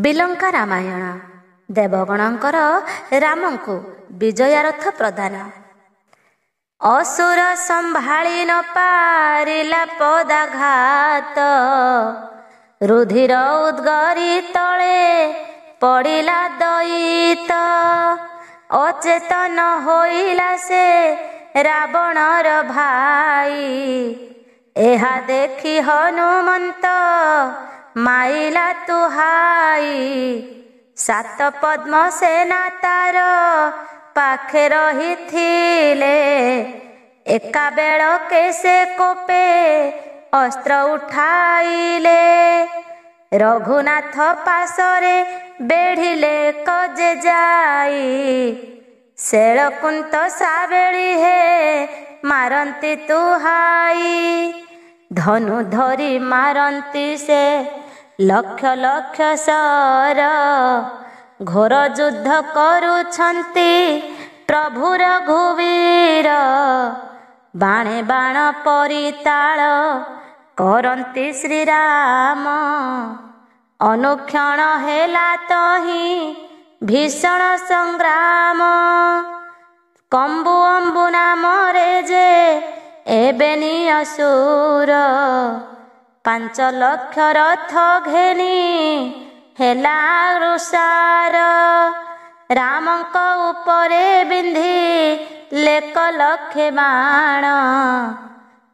ବିଲଙ୍କା ରାମାୟଣ ଦେବଗଣଙ୍କର ରାମଙ୍କୁ ବିଜୟାରଥ ପ୍ରଦାନ। ଅସୁର ସମ୍ଭାଳି ନ ପାରିଲା ପଦାଘାତ, ରୁଧିର ଉଦ୍ଗରି ତଳେ ପଡ଼ିଲା ଦଇତ। ଅଚେତନ ହୋଇଲା ସେ ରାବଣର ଭାଇ, ଏହା ଦେଖି ହନୁମନ୍ତ ମାଇଲା ତୁହାଇ। ସାତ ପଦ୍ମ ସେନା ତାର ପାଖେ ରହିଥିଲେ, ଏକାବେଳକେ ସେ କୋପେ ଅସ୍ତ୍ର ଉଠାଇଲେ। ରଘୁନାଥ ପାଶରେ ବେଢ଼ିଲେ କଜେ ଯାଇ, ଶେଳକୁନ୍ତ ସାବେଳି ହେ ମାରନ୍ତି ତୁହାଇ। ଧନୁ ଧରି ମାରନ୍ତି ସେ ଲକ୍ଷ ଲକ୍ଷ ଶର, ଘୋର ଯୁଦ୍ଧ କରୁଛନ୍ତି ପ୍ରଭୁ ରଘୁବୀର। ବାଣେ ବାଣ ପରିତାଳ କରନ୍ତି ଶ୍ରୀରାମ, ଅନୁକ୍ଷଣ ହେଲା ତହିଁ ଭୀଷଣ ସଂଗ୍ରାମ। କମ୍ବୁ ଅମ୍ବୁ ନାମରେ ଯେ ଏବେନି ଅସୁର, 5 ଲକ୍ଷ ରଥ ଘେନି ହେଲା ରୁଷାର। ରାମଙ୍କ ଉପରେ ବିନ୍ଧି ଲେକ ଲକ୍ଷେ ବାଣ,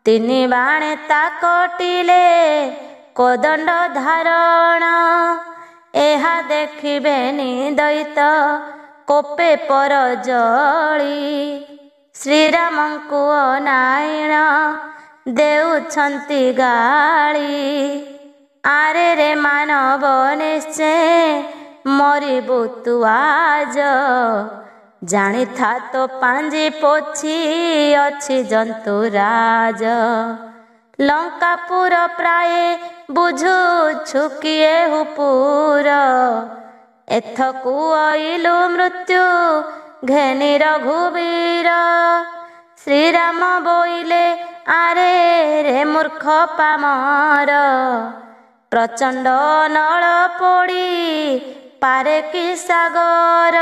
3 ବାଣେ ତା କଟିଲେ କୋଦଣ୍ଡ ଧାରଣ। ଏହା ଦେଖିବେନି ଦଇତ କୋପେ ପର ଜଳି, ଶ୍ରୀରାମଙ୍କୁ ଅନାଇଣ ଦେଉଛନ୍ତି ଗାଳି। ଆରେ ରେ ମାନବ ନିଶ୍ଚେ ମରିବୁ ତୁ ଆଜ, ଜାଣିଥା ତୋ ପାଞ୍ଜି ପୋଛି ଅଛି ଜନ୍ତୁରାଜ। ଲଙ୍କାପୁର ପ୍ରାୟ ବୁଝୁଛୁ କିଏ ହୁପୁର, ଏଥକୁ ଅଇଲୁ ମୃତ୍ୟୁ ଘେନି ରଘୁବୀର। ଶ୍ରୀରାମ ବୋଇଲେ ଆରେ ରେ ମୂର୍ଖ ପାମର, ପ୍ରଚଣ୍ଡ ନଳ ପୋଡ଼ି ପାରେ କି ସାଗର।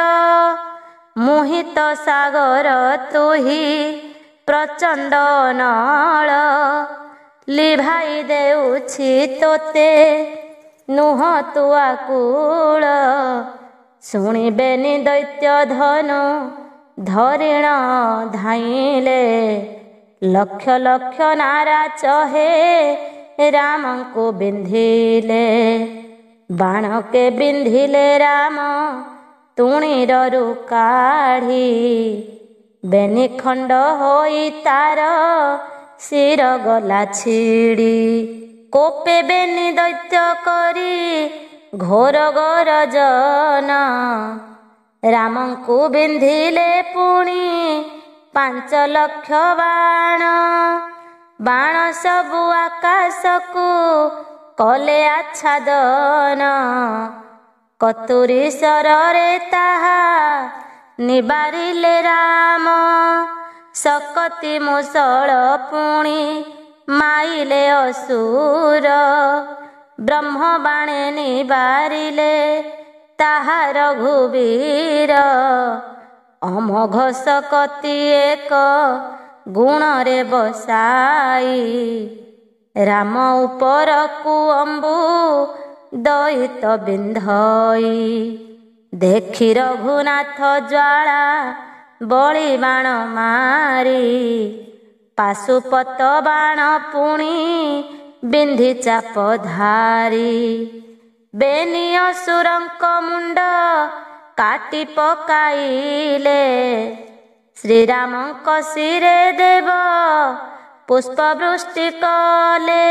ମୁହିତ ସାଗର ତୁହି ପ୍ରଚଣ୍ଡ ନଳ, ଲିଭାଇ ଦେଉଛି ତୋତେ ନୁହଁ ତୁ ଆକୁଳ। ଶୁଣିବେନି ଦୈତ୍ୟ ଧନୁ ଧରିଣ ଧାଇଁଲେ, ଲକ୍ଷ ଲକ୍ଷ ନାରା ଚହେ ରାମଙ୍କୁ ବିନ୍ଧିଲେ। ବାଣକେ ବିନ୍ଧିଲେ ରାମ ତୁଣିରରୁ କାଢ଼ି, ବେନି ଖଣ୍ଡ ହୋଇ ତାର ଶିର ଗଲା ଛିଡ଼ି। କୋପେ ବେନି ଦୈତ୍ୟ କରି ଘୋର ଗରଜନ, ରାମଙ୍କୁ ବିନ୍ଧିଲେ ପୁଣି 5 ଲକ୍ଷ ବାଣ। ବାଣ ସବୁ ଆକାଶକୁ କଲେ ଆଚ୍ଛାଦନ, କତୁରୀ ଶରରେ ତାହା ନିବାରିଲେ ରାମ। ଶକତି ମୁଷଳ ପୁଣି ମାଇଲେ ଅସୁର, ବ୍ରହ୍ମ ବାଣେ ନିବାରିଲେ ତାହା ରଘୁବୀର। ଅମୋଘ ଶକତି ଏକ ଗୁଣରେ ବସାଇ, ରାମ ଉପରକୁ ଅମ୍ବୁ ଦଇତ ବିନ୍ଧଇ। ଦେଖି ରଘୁନାଥ ଜ୍ୱାଳା ବଳି ବାଣ ମାରି, ପାଶୁପତ ବାଣ ପୁଣି ବିନ୍ଧି ଚାପ ଧାରି। ବେନି ଅସୁରଙ୍କ ମୁଣ୍ଡ କାଟି ପକାଇଲେ, ଶ୍ରୀରାମଙ୍କ ଶିରେ ଦେବ ପୁଷ୍ପ ବୃଷ୍ଟି କଲେ।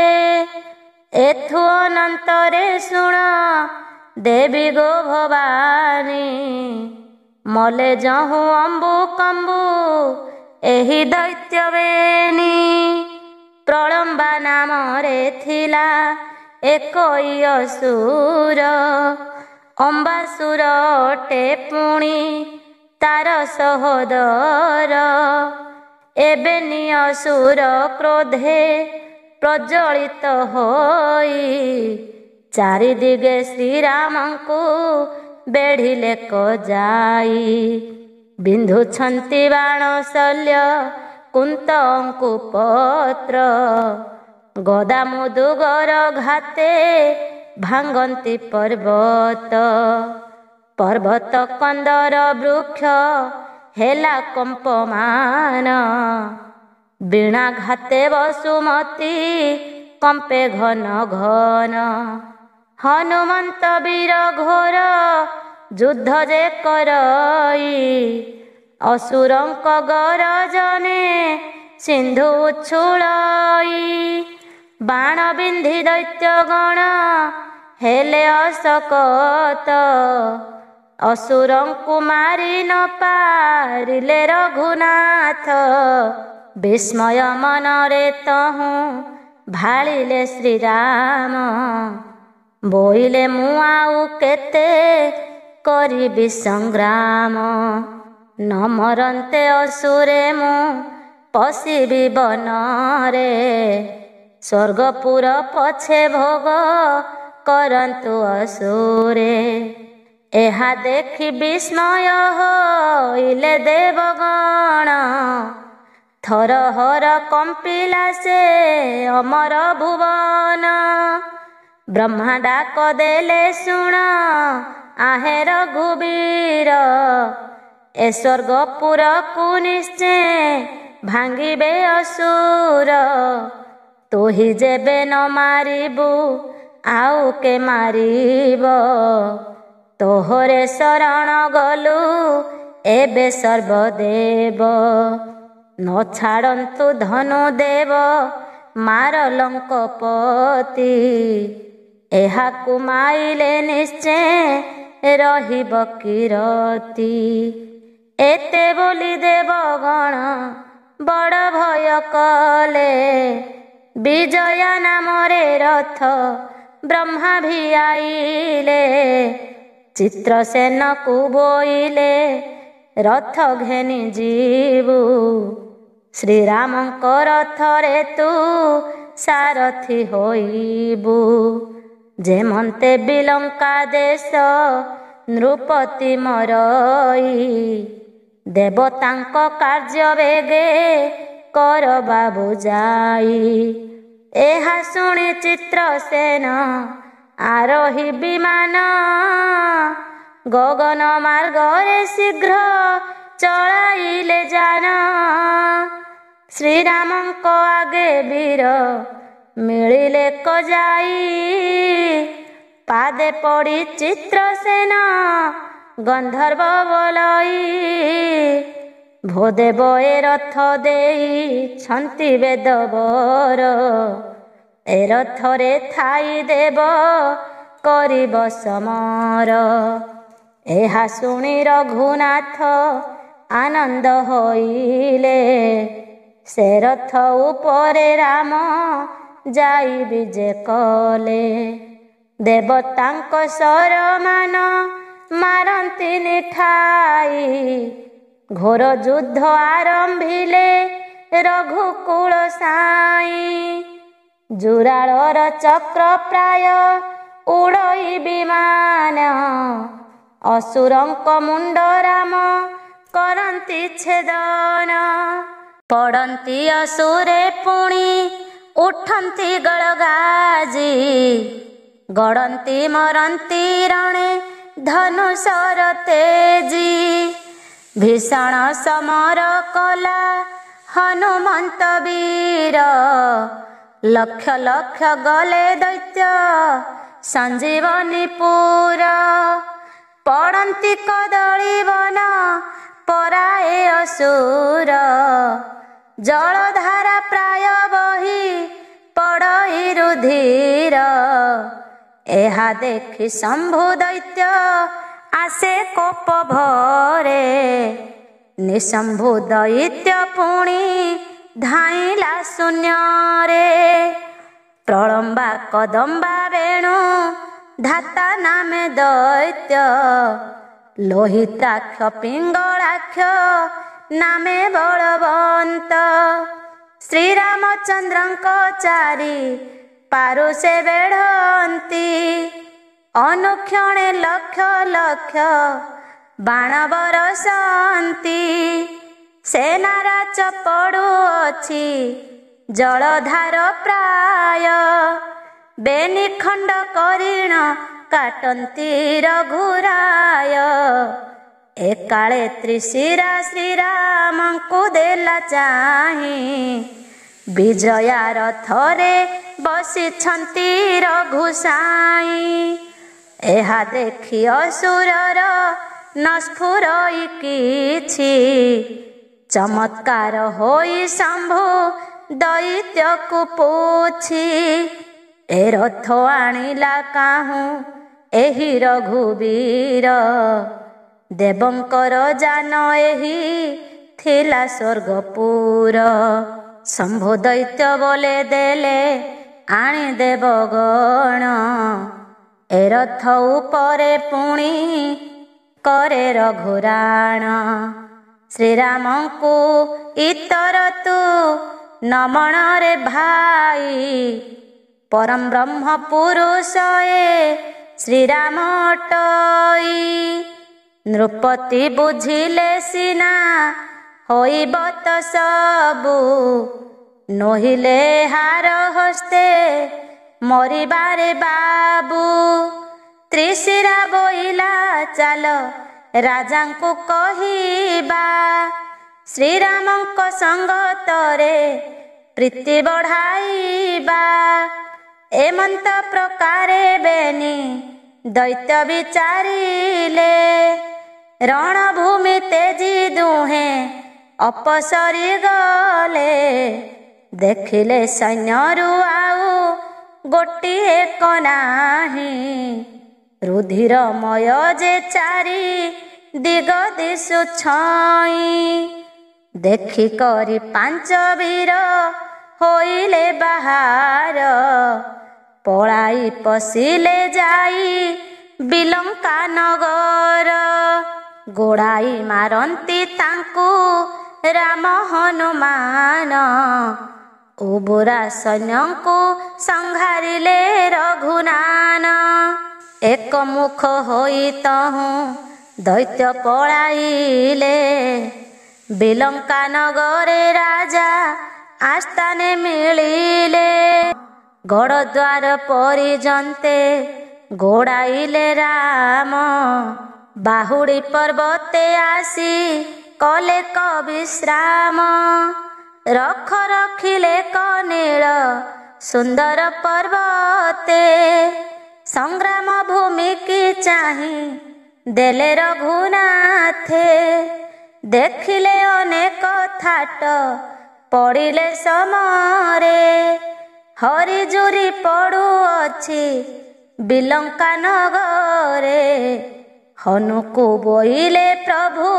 ଏଥୁ ଅନନ୍ତରେ ଶୁଣ ଦେବୀ ଗୋ ଭବାନୀ, ମଲେ ଯହୁଁ ଅମ୍ବୁ କମ୍ବୁ ଏହି ଦୈତ୍ୟ ବେନି। ପ୍ରଳମ୍ବା ନାମରେ ଥିଲା ଏକଇ ଅସୁର, ଅମ୍ବାସୁର ଅଟେ ପୁଣି ତାର ସହୋଦର। ଏବେନି ଅସୁର କ୍ରୋଧେ ପ୍ରଜ୍ୱଳିତ ହୋଇ, ଚାରିଦିଗେ ଶ୍ରୀରାମଙ୍କୁ ବେଢ଼ିଲେ କଜାଇ। ବିନ୍ଧୁଛନ୍ତି ବାଣ ଶଲ୍ୟ କୁନ୍ତ ଅଙ୍କୁ ପତ୍ର। ଗଦା ମୁଦୁଗର ଘାତେ ଭାଙ୍ଗନ୍ତି ପର୍ବତ। ପର୍ବତ କନ୍ଦର ବୃକ୍ଷ ହେଲା କମ୍ପମାନ। ବୀଣା ଘାତେ ବସୁମତୀ କମ୍ପେ ଘନ ଘନ। ହନୁମନ୍ତ ବୀର ଘୋର ଯୁଦ୍ଧ ଯେ କରଇ। ଅସୁରଙ୍କ ଗରଜନେ ସିନ୍ଧୁ ଉଛୁଳଇ। ବାଣ ବିନ୍ଧି ଦୈତ୍ୟଗଣ ହେଲେ ଅଶକତ। ଅସୁରଙ୍କୁ ମାରି ନ ପାରିଲେ ରଘୁନାଥ। ବିସ୍ମୟ ମନରେ ତହୁଁ ଭାଳିଲେ ଶ୍ରୀରାମ। ବୋଇଲେ ମୁଁ ଆଉ କେତେ କରିବି ସଂଗ୍ରାମ। ନ ମରନ୍ତେ ଅସୁରେ ମୁଁ ପଶିବି ବନରେ। ସ୍ୱର୍ଗପୁର ପଛେ ଭୋଗ କରନ୍ତୁ ଅସୁରେ। ଏହା ଦେଖି ବିସ୍ମୟ ହୋଇଲେ ଦେବଗଣ। ଥରହର କମ୍ପିଲା ସେ ଅମର ଭୁବନ। ବ୍ରହ୍ମା ଡାକ ଦେଲେ ଶୁଣ ଆହେ ରଘୁବୀର। ଏ ସ୍ୱର୍ଗପୁରକୁ ନିଶ୍ଚେ ଭାଙ୍ଗିବେ ଅସୁର। ତୁହି ଯେବେ ନ ମାରିବୁ ଆଉ କେ ମାରିବ। ତୋହରେ ଶରଣ ଗଲୁ ଏବେ ସର୍ବଦେବ। ନ ଛାଡ଼ନ୍ତୁ ଧନୁ ଦେବ ମାର ଲଙ୍କପତି। ଏହାକୁ ମାଇଲେ ନିଶ୍ଚେ ରହିବ କିରତି। ଏତେ ବୋଲି ଦେବଗଣ ବଡ଼ ଭୟ କଲେ। ବିଜୟା ନାମରେ ରଥ ବ୍ରହ୍ମା ଭିଆଇଲେ। ଚିତ୍ରସେନକୁ ବୋଇଲେ ରଥ ଘେନି ଯିବୁ। ଶ୍ରୀରାମଙ୍କ ରଥରେ ତୁ ସାରଥି ହୋଇବୁ। ଯେମନ୍ତେ ବିଲଙ୍କା ଦେଶ ନୃପତି ମରଇ। ଦେବତାଙ୍କ କାର୍ଯ୍ୟ ବେଗେ କର ବାବୁ ଯାଇ। ଏହା ଶୁଣି ଚିତ୍ରସେନ ଆରୋହୀ ବିମାନ। ଗଗନ ମାର୍ଗରେ ଶୀଘ୍ର ଚଳାଇଲେ ଯାନ। ଶ୍ରୀରାମଙ୍କ ଆଗେ ବୀର ମିଳିଲେ କଜାଇ। ପାଦେ ପଡ଼ି ଚିତ୍ରସେନ ଗନ୍ଧର୍ବ ବୋଲଇ। ଭୋଦେବ ଏ ରଥ ଦେଇଛନ୍ତି ବେଦବର। ଏ ରଥରେ ଥାଇ ଦେବ କରିବ ସମର। ଏହା ଶୁଣି ରଘୁନାଥ ଆନନ୍ଦ ହୋଇଲେ। ସେ ରଥ ଉପରେ ରାମ ଯାଇ ବିଜେ କଲେ। ଦେବତାଙ୍କ ସରମାନ ମାରନ୍ତିନି ଠାଇ। ଘୋର ଯୁଦ୍ଧ ଆରମ୍ଭିଲେ ରଘୁକୁଳ ସାଇ। ଜୁରାଳର ଚକ୍ର ପ୍ରାୟ ଉଡ଼ଇ ବିମାନ। ଅସୁରଙ୍କ ମୁଣ୍ଡ ରାମ କରନ୍ତି ଛେଦନ। ପଡ଼ନ୍ତି ଅସୁରେ ପୁଣି ଉଠନ୍ତି ଗଳଗାଜି। ଗଡ଼ନ୍ତି ମରନ୍ତି ରଣେ ଧନୁଷର ତେଜି। ଭୀଷଣ ସମର କଲା ହନୁମନ୍ତ ବୀର। ଲକ୍ଷ ଲକ୍ଷ ଗଲେ ଦୈତ୍ୟ ସଞ୍ଜୀବନୀପୁର। ପଡ଼ନ୍ତି କଦଳୀ ବନ ପରାଏ ଅସୁର। ଜଳଧାରା ପ୍ରାୟ ବହି ପଡ଼ଇ ରୁଧିର। ଏହା ଦେଖି ଶମ୍ଭୁ ଦୈତ୍ୟ ଆସେ କୋପ ଭରେ। ନିଶମ୍ଭୁ ଦୈତ୍ୟ ପୁଣି ଧାଇଁଲା ଶୂନ୍ୟରେ। ପ୍ରଳମ୍ବା କଦମ୍ବା ବେଣୁ ଧାତା ନାମେ ଦୈତ୍ୟ। ଲୋହିତାକ୍ଷ ପିଙ୍ଗଳାକ୍ଷ ନାମେ ବଳବନ୍ତ। ଶ୍ରୀରାମଚନ୍ଦ୍ରଙ୍କ ଚାରି ପାରୁ ସେ ବେଢ଼ନ୍ତି। ଅନୁକ୍ଷଣେ ଲକ୍ଷ ଲକ୍ଷ ବାଣ ବରସନ୍ତି। ସେନାରାଜ ପଡ଼ୁଅଛି ଜଳଧାର ପ୍ରାୟ। ବେନିଖଣ୍ଡ କରିଣ କାଟନ୍ତି ରଘୁରାୟ। ଏକାଳେ ତ୍ରିଶିରା ଶ୍ରୀରାମଙ୍କୁ ଦେଲା ଚାହିଁ। ବିଜୟା ରଥରେ ବସିଛନ୍ତି ରଘୁସାଇଁ। ଏହା ଦେଖି ଅସୁରର ନସ୍ଫୁରଇ କିଛି। ଚମତ୍କାର ହୋଇ ଶମ୍ଭୁ ଦୈତ୍ୟକୁ ପୁଛି। ଏ ରଥ ଆଣିଲା କାହୁଁ ଏହି ରଘୁବୀର। ଦେବଙ୍କର ଯାନ ଏହି ଥିଲା ସ୍ୱର୍ଗପୁର। ଶମ୍ଭୁ ଦୈତ୍ୟ ବୋଲେ ଦେଲେ ଆଣି ଦେବଗଣ। ଏ ରଥ ଉପରେ ପୁଣି କରେ ରଘୁରାଣ। ଶ୍ରୀରାମଙ୍କୁ ଇତର ତୁ ନମଣରେ ଭାଇ। ପରମ ବ୍ରହ୍ମ ପୁରୁଷ ଏ ଶ୍ରୀରାମ ଅଟଇ। ନୃପତି ବୁଝିଲେ ସିନା ହୋଇବ ତ ସବୁ। ନୋହିଲେ ହାର ହସ୍ତେ ମରିବାରେ ବାବୁ। ତ୍ରିଶିରା ବୋଇଲା ଚାଲ ରାଜାଙ୍କୁ କହିବା। ଶ୍ରୀରାମଙ୍କ ସଙ୍ଗତରେ ପ୍ରୀତି ବଢ଼ାଇବା। ଏମନ୍ତ ପ୍ରକାରେ ବେନି ଦୈତ୍ୟ ବିଚାରିଲେ। ରଣଭୂମି ତେଜି ଦୁହେଁ ଅପସରି ଗଲେ। ଦେଖିଲେ ସୈନ୍ୟରୁ ଆଉ ଗୋଟିଏ କ ନାହିଁ। ରୁଧିରମୟ ଯେ ଚାରି ଦିଗ ଦିଶୁ ଛଇଁ। ଦେଖି କରି ପାଞ୍ଚ ବୀର ହୋଇଲେ ବାହାର। ପଳାଇ ପଶିଲେ ଯାଇ ବିଲଙ୍କା ନଗର। ଗୋଡ଼ାଇ ମାରନ୍ତି ତାଙ୍କୁ ରାମ ହନୁମାନ। ଉବୁରା ସୈନ୍ୟଙ୍କୁ ସଂହାରିଲେ ରଘୁନାନ। ଏକମୁଖ ହୋଇ ତହୁଁ ଦୈତ୍ୟ ପଳାଇଲେ। ବିଲଙ୍କା ନଗରେ ରାଜା ଆସ୍ଥାନେ ମିଳିଲେ। ଗଡ଼ଦ୍ୱାର ପରିଜନ୍ତେ ଗୋଡ଼ାଇଲେ ରାମ। ବାହୁଡ଼ି ପର୍ବତେ ଆସି କଲେ କ ବିଶ୍ରାମ। ରଖ ରଖିଲେ କ ନୀଳ ସୁନ୍ଦର ପର୍ବତେ। ସଂଗ୍ରାମ ଭୂମି କି ଚାହିଁ ଦେଲେ ରଘୁନାଥେ। ଦେଖିଲେ ଅନେକ ଥାଟ ପଡ଼ିଲେ ସମରେ। ହରିଜୁରି ପଡ଼ୁଅଛି ବିଲଙ୍କା ନଗରେ। ହନୁକୁ ବୋଇଲେ ପ୍ରଭୁ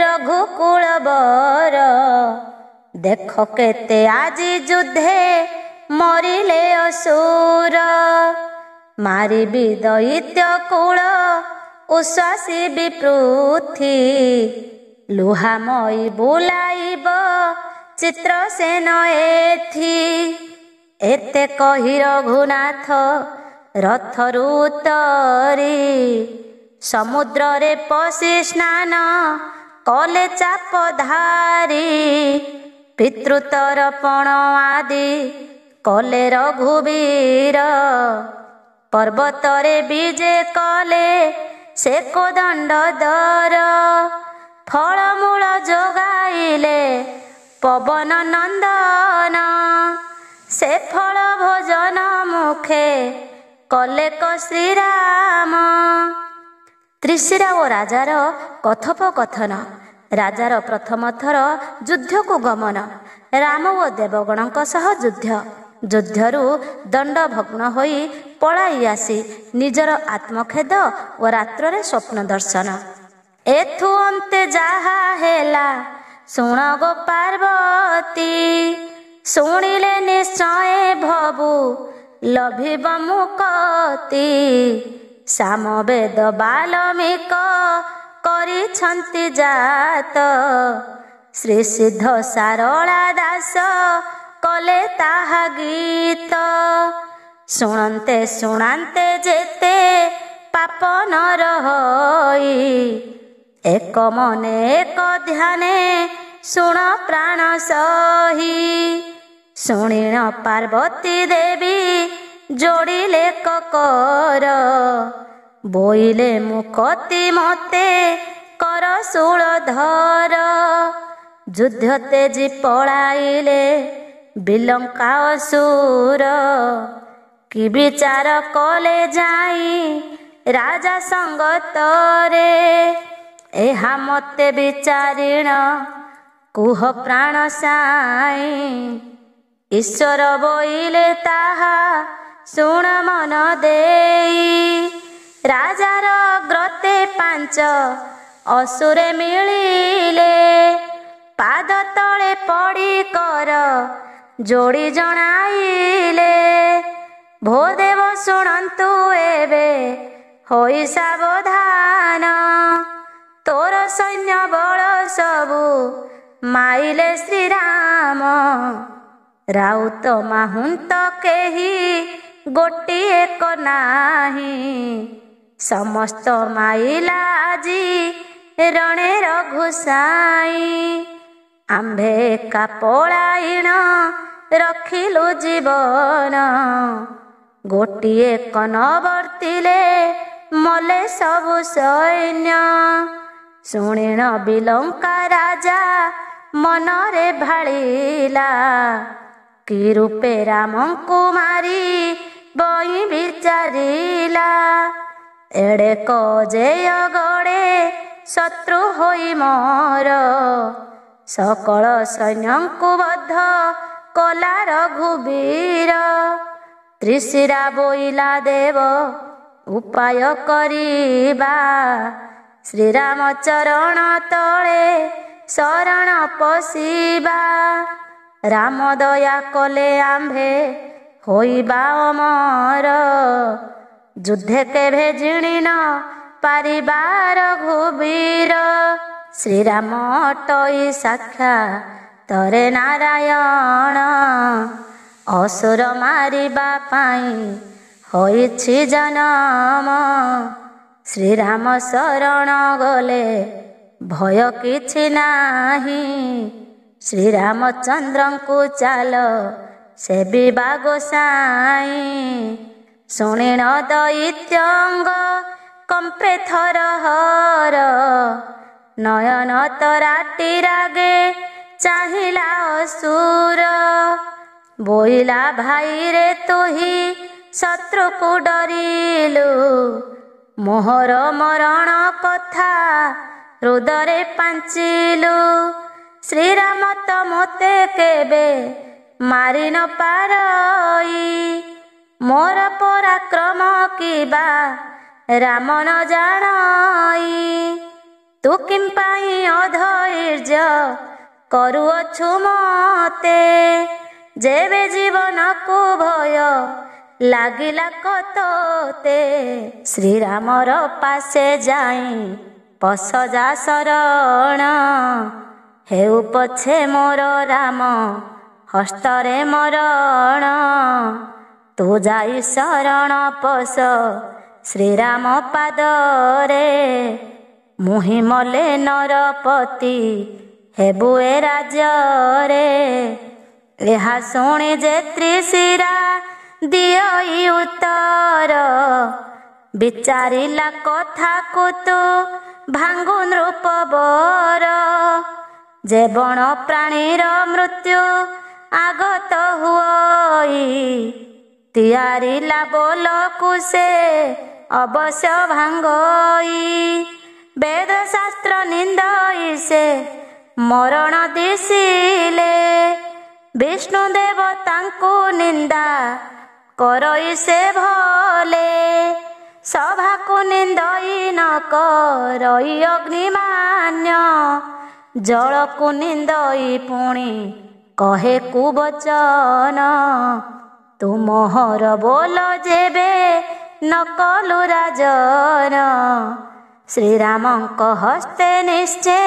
ରଘୁକୁଳବର। ଦେଖ କେତେ ଆଜି ଯୁଦ୍ଧେ ମରିଲେ ଅସୁର। ମାରିବି ଦୈତ୍ୟ କୂଳ ଉଶ୍ୱାସୀ ବିପୃଥି। ଲୁହାମୟୀ ବୁଲାଇବ ଚିତ୍ରସେନ ଏଥି। ଏତେ କହି ରଘୁନାଥ ରଥରୁ ଉତରି। ସମୁଦ୍ରରେ ପଶି ସ୍ନାନ କଲେ ଚାପ ଧାରି। ପିତୃତର୍ପଣ ଆଦି କଲେ ରଘୁବୀର। ପର୍ବତରେ ବିଜେ କଲେ ସେ କୋଦଣ୍ଡ ଦର। ଫଳମୂଳ ଯୋଗାଇଲେ ପବନ ନନ୍ଦନ। ସେ ଫଳ ଭୋଜନ ମୁଖେ କଲେ କ ଶ୍ରୀରାମ। ତ୍ରିଶିରା ଓ ରାଜାର କଥୋପକଥନ। ରାଜାର ପ୍ରଥମ ଥର ଯୁଦ୍ଧକୁ ଗମନ। ରାମ ଓ ଦେବଗଣଙ୍କ ସହ ଯୁଦ୍ଧ। ଯୁଦ୍ଧରୁ ଦଣ୍ଡଭଗ୍ନ ହୋଇ ପଳାଇ ଆସି ନିଜର ଆତ୍ମଖେଦ ଓ ରାତ୍ରରେ ସ୍ୱପ୍ନ ଦର୍ଶନ। ଏଥୁ ଅନ୍ତେ ଯାହା ହେଲା ଶୁଣ ଗୋ ପାର୍ବତୀ। ଶୁଣିଲେ ନିଶ୍ଚୟ ଭବୁ ଲଭିବ ମୁକତି। ସାମବେଦ ବାଲ୍ମୀକ କରିଛନ୍ତି ଜାତ। ଶ୍ରୀ ସିଦ୍ଧ ସାରଳା ଦାସ କଲେ ତାହା ଗୀତ। ଶୁଣନ୍ତେ ଶୁଣାନ୍ତେ ଯେତେ ପାପ ନର ହୋଇ, ଏକ ମନେ ଏକ ଧ୍ୟାନେ ଶୁଣ ପ୍ରାଣ ସହି। ଶୁଣିଣ ପାର୍ବତୀ ଦେବୀ ଯୋଡ଼ିଲେ କକର, ବୋଇଲେ ମୁକତି ମତେ କର ଶୂଳଧର। ଯୁଦ୍ଧ ତେଜି ପଳାଇଲେ ବିଲଙ୍କା ଅସୁର, କି ବିଚାର କଲେ ଯାଇ ରାଜା ସଙ୍ଗତରେ। ଏହା ମତେ ବିଚାରିଣ କୁହ ପ୍ରାଣ ସାଇ, ଈଶ୍ୱର ବୋଇଲେ ତାହା ଶୁଣ ମନ ଦେଇ। ରାଜାର ଗ୍ରତେ ପାଞ୍ଚ ଅସୁରେ ମିଳିଲେ, ପାଦ ତଳେ ପଡ଼ି କର ଯୋଡ଼ି ଜଣାଇଲେ। ଭୋ ଦେବ ଶୁଣନ୍ତୁ ଏବେ ହୋଇ ସାବଧାନ, ତୋର ସୈନ୍ୟ ବଳ ସବୁ ମାଇଲେ ଶ୍ରୀରାମ। ରାଉତ ମାହୁନ୍ତ କେହି ଗୋଟିଏ କ ନାହିଁ, ସମସ୍ତ ମାଇଲା ଆଜି ରଣେ ରଘୁସାଇ। ଆମ୍ଭେ ଏକା ପଳାଇଣ ରଖିଲୁ ଜୀବନ, ଗୋଟିଏ କ ନ ବର୍ତ୍ତିଲେ ମଲେ ସବୁ ସୈନ୍ୟ। ଶୁଣିଣ ବିଲଙ୍କା ରାଜା ମନରେ ଭାଳିଲା, କି ରୂପେ ରାମଙ୍କୁ ମାରି ବଇଁ ବିଚାରିଲା। ଏଡ଼େ କଜେୟ ଗଡ଼େ ଶତ୍ରୁ ହୋଇ ମୋର, ସକଳ ସୈନ୍ୟଙ୍କୁ ବଦ୍ଧ କଲା ରଘୁବୀର। ତ୍ରିଶିରା ବୋଇଲା ଦେବ ଉପାୟ କରିବା, ଶ୍ରୀରାମ ଚରଣ ତଳେ ଶରଣ ପଶିବା। ରାମ ଦୟା କଲେ ଆମ୍ଭେ ହୋଇବା ଅମର, ଯୁଦ୍ଧେ କେଭେ ଜିଣିନ ପାରିବା ରଘୁବୀର। ଶ୍ରୀରାମ ଅଟଇ ସାକ୍ଷାତରେ ନାରାୟଣ, ଅସୁର ମାରିବା ପାଇଁ ହୋଇଛି ଜନମ। ଶ୍ରୀରାମ ଶରଣ ଗଲେ ଭୟ କିଛି ନାହିଁ, ଶ୍ରୀରାମଚନ୍ଦ୍ରଙ୍କୁ ଚାଲ ସେବିବା ଗୋସାଇଁ। ଶୁଣିଣ ଦୈତ୍ୟଙ୍ଗ କମ୍ପେ ଥରହର, ନୟନ ତରାଟି ରାଗେ ଚାହିଁଲା ଅସୁର। ବୋଇଲା ଭାଇରେ ତୁହି ଶତ୍ରୁକୁ ଡରିଲୁ, ମୋହର ମରଣ କଥା ହୃଦୟରେ ପାଞ୍ଚିଲୁ। ଶ୍ରୀରାମ ତ ମୋତେ କେବେ ମାରି ନ ପାରଇ, ମୋର ପରାକ୍ରମ କିବା ରାମ ନ ଜାଣଇ। ତୁ କିମ୍ପାଇଁ ଅଧୈର୍ଯ୍ୟ କରୁଅଛୁ ମତେ, ଯେବେ ଜୀବନକୁ ଭୟ ଲାଗିଲା କତୋତେ। ଶ୍ରୀରାମର ପାଶେ ଯାଇ ପଶଯା ଶରଣ, ହେଉ ପଛେ ମୋର ରାମ ହସ୍ତରେ ମରଣ। ତୁ ଯାଇ ଶରଣ ପଶ ଶ୍ରୀରାମ ପାଦରେ, ମୁହିଁ ମଲେ ନରପତି ହେବୁ ଏ ରାଜ୍ୟରେ। ଏହା ଶୁଣି ଯେ ତ୍ରିଶିରା ଦିଅଇ ଉତ୍ତର, ବିଚାରିଲା କଥାକୁ ତୁ ଭାଙ୍ଗୁ ନୃପବର। ଯେ ବଣ ପ୍ରାଣୀର ମୃତ୍ୟୁ ଆଗତ ହୁଅଇ, ତିଆରିଲା ବୋଲକୁ ସେ ଅବଶ୍ୟ ଭାଙ୍ଗଇ। ବେଦ ଶାସ୍ତ୍ର ନିନ୍ଦଇ ସେ ମରଣ ଦିଶିଲେ, ବିଷ୍ଣୁ ଦେବ ତାଙ୍କୁ ନିନ୍ଦା କରଇ ସେ ଭଲେ। ସଭାକୁ ନିନ୍ଦଇ ନ କରଇ ଅଗ୍ନିମାନ୍ୟ, ଜଳକୁ ନିନ୍ଦଇ ପୁଣି କହେ କୁବଚନ। ତୁ ମୋହର ବୋଲ ଯେବେ ନ କଲୁ ରାଜନ, ଶ୍ରୀରାମଙ୍କ ହସ୍ତେ ନିଶ୍ଚେ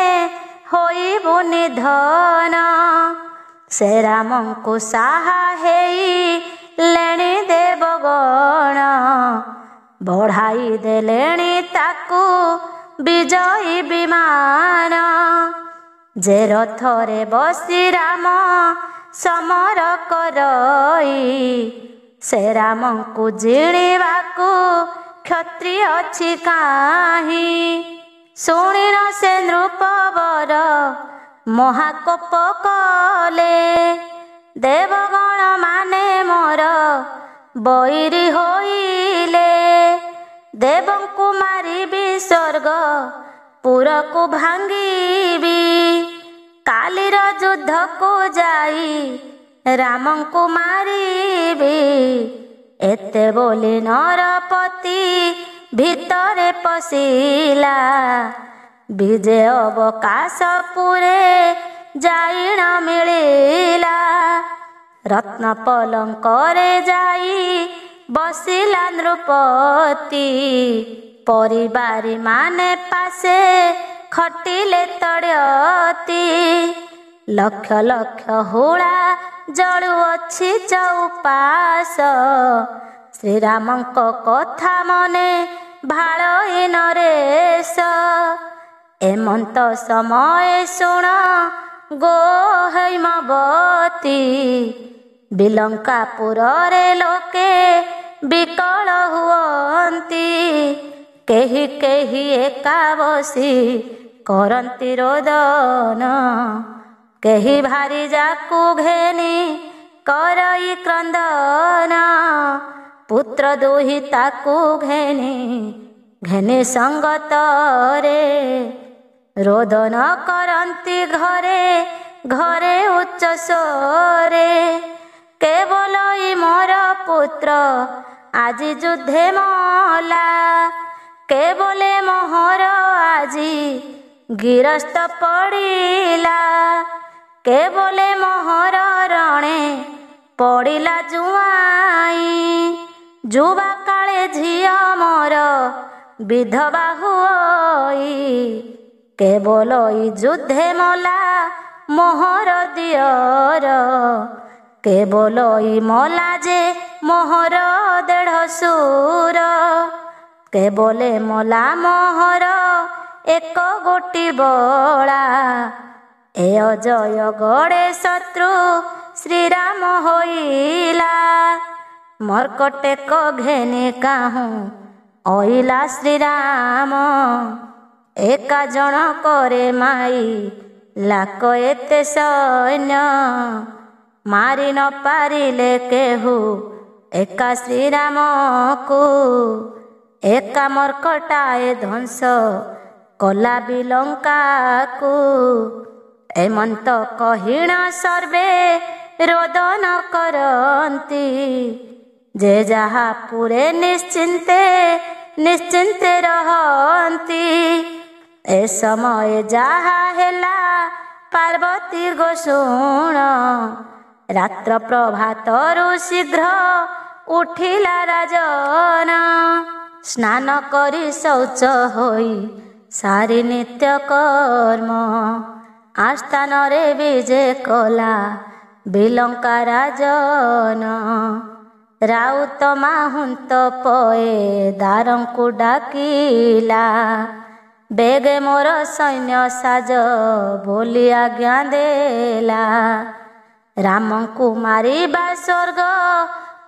ହୋଇବୁ ନିଧନ। ସେ ରାମଙ୍କୁ ସାହା ହେଇ ଲେଣି ଦେବଗଣ, ବଢ଼ାଇ ଦେଲେଣି ତାକୁ ବିଜୟୀ ବିମାନ। ଯେ ରଥରେ ବସି ରାମ ସମର କରଇ, ସେ ରାମଙ୍କୁ ଜିଣିବାକୁ କ୍ଷତ୍ରିୟ ଅଛି କାହିଁ। ଶୁଣିନ ସେ ନୃପବର ମହାକୋପ କଲେ, ଦେବଗଣ ମାନେ ମୋର ବୈରୀ ହୋଇଲେ। ଦେବଙ୍କୁ ମାରିବି ସ୍ୱର୍ଗ ପୁରକୁ ଭାଙ୍ଗିବି, କାଲିର ଯୁଦ୍ଧକୁ ଯାଇ ରାମଙ୍କୁ ମାରିବି। ଏତେ ବୋଲି ନରପତି ଭିତରେ ପଶିଲା, ବିଜେ ଅବକାଶ ପୁରେ ଯାଇ ନ ମିଳିଲା। ରତ୍ନ ପଲଙ୍କରେ ଯାଇ ବସିଲା ନୃପତି, ପରିବାରୀ ମାନେ ପାଶେ ଖଟିଲେ ତଡ଼ୟତି। ଲକ୍ଷ ଲକ୍ଷ ହୁଳା ଜଳୁଅଛି ଚଉପାଶ, ଶ୍ରୀରାମଙ୍କ କଥା ମନେ ଭାଳଇ ନରେଶ। ଏମନ୍ତ ସମୟ ଶୁଣ ଗୋ ହେଇମବତୀ, ବିଲଙ୍କାପୁରରେ ଲୋକେ ବିକଳ ହୁଅନ୍ତି। କେହି କେହି ଏକା ବସି କରନ୍ତି ରୋଦନ, କେହି ଭାରି ଯାକୁ ଘେନି କରଇ କ୍ରନ୍ଦନ। ପୁତ୍ର ଦୁହି ତାକୁ ଘେନି ଘେନି ସଙ୍ଗତରେ, ରୋଦନ କରନ୍ତି ଘରେ ଘରେ ଉଚ୍ଚ ସ୍ୱରେ। କେବଳ ମୋର ପୁତ୍ର ଆଜି ଯୁଦ୍ଧେ ମଲା, କେବଳ ମୋହର ଆଜି ଗିରସ୍ତ ପଡ଼ିଲା। କେବଳ ମୋହର ରଣେ ପଡ଼ିଲା ଜୁଆଇଁ, ଯୁବା କାଳେ ଝିଅ ମୋର ବିଧବା ହୁଅଇ। କେବଳ ଯୁଦ୍ଧେ ମଲା ମୋହର ଦିଅର, କେବଳ ମଲା ଯେ ମୋହର ଦେଢ଼ଶୁର। କେବଳ ମଲା ମୋହର ଏକ ଗୋଟି ବଳା, ଏ ଅଜୟ ଗଡ଼େ ଶତ୍ରୁ ଶ୍ରୀରାମ ହୋଇଲା। ମର୍କଟେକ ଘେନି କାହୁଁ ଅଇଲା ଶ୍ରୀରାମ, ଏକା ଜଣ করে ମାଇ ଲାକ ଏତେ ସୈନ୍ୟ। ମାରି ନ ପାରିଲେ କେହୁ ଏକା ଶ୍ରୀରାମକୁ, ଏକା ମର୍କଟାଏ ଧ୍ୱଂସ କଲା ବିଲଙ୍କାକୁ। ଏମନ୍ତ କହିଣ ସର୍ବେ ରୋଦନ କରନ୍ତି, ଯେ ଯାହା ପୁରେ ନିଶ୍ଚିନ୍ତେ ନିଶ୍ଚିନ୍ତେ ରହନ୍ତି। ଏ ସମୟ ଯାହା ହେଲା ପାର୍ବତୀ ଗୋ ଶୁଣ, ରାତ୍ର ପ୍ରଭାତରୁ ଶୀଘ୍ର ଉଠିଲା ରାଜନ। ସ୍ନାନ କରି ଶୌଚ ହୋଇ ସାରି ନିତ୍ୟ କର୍ମ, ଆସ୍ଥାନରେ ବିଜେ କଲା ବିଲଙ୍କା ରାଜନ। ରାଉତ ମାହୁନ୍ତ ପଏ ଦାରଙ୍କୁ ଡାକିଲା, ବେଗେ ମୋର ସୈନ୍ୟ ସାଜ ବୋଲି ଆଜ୍ଞା ଦେଲା। ରାମଙ୍କୁ ମାରିବା ସ୍ୱର୍ଗ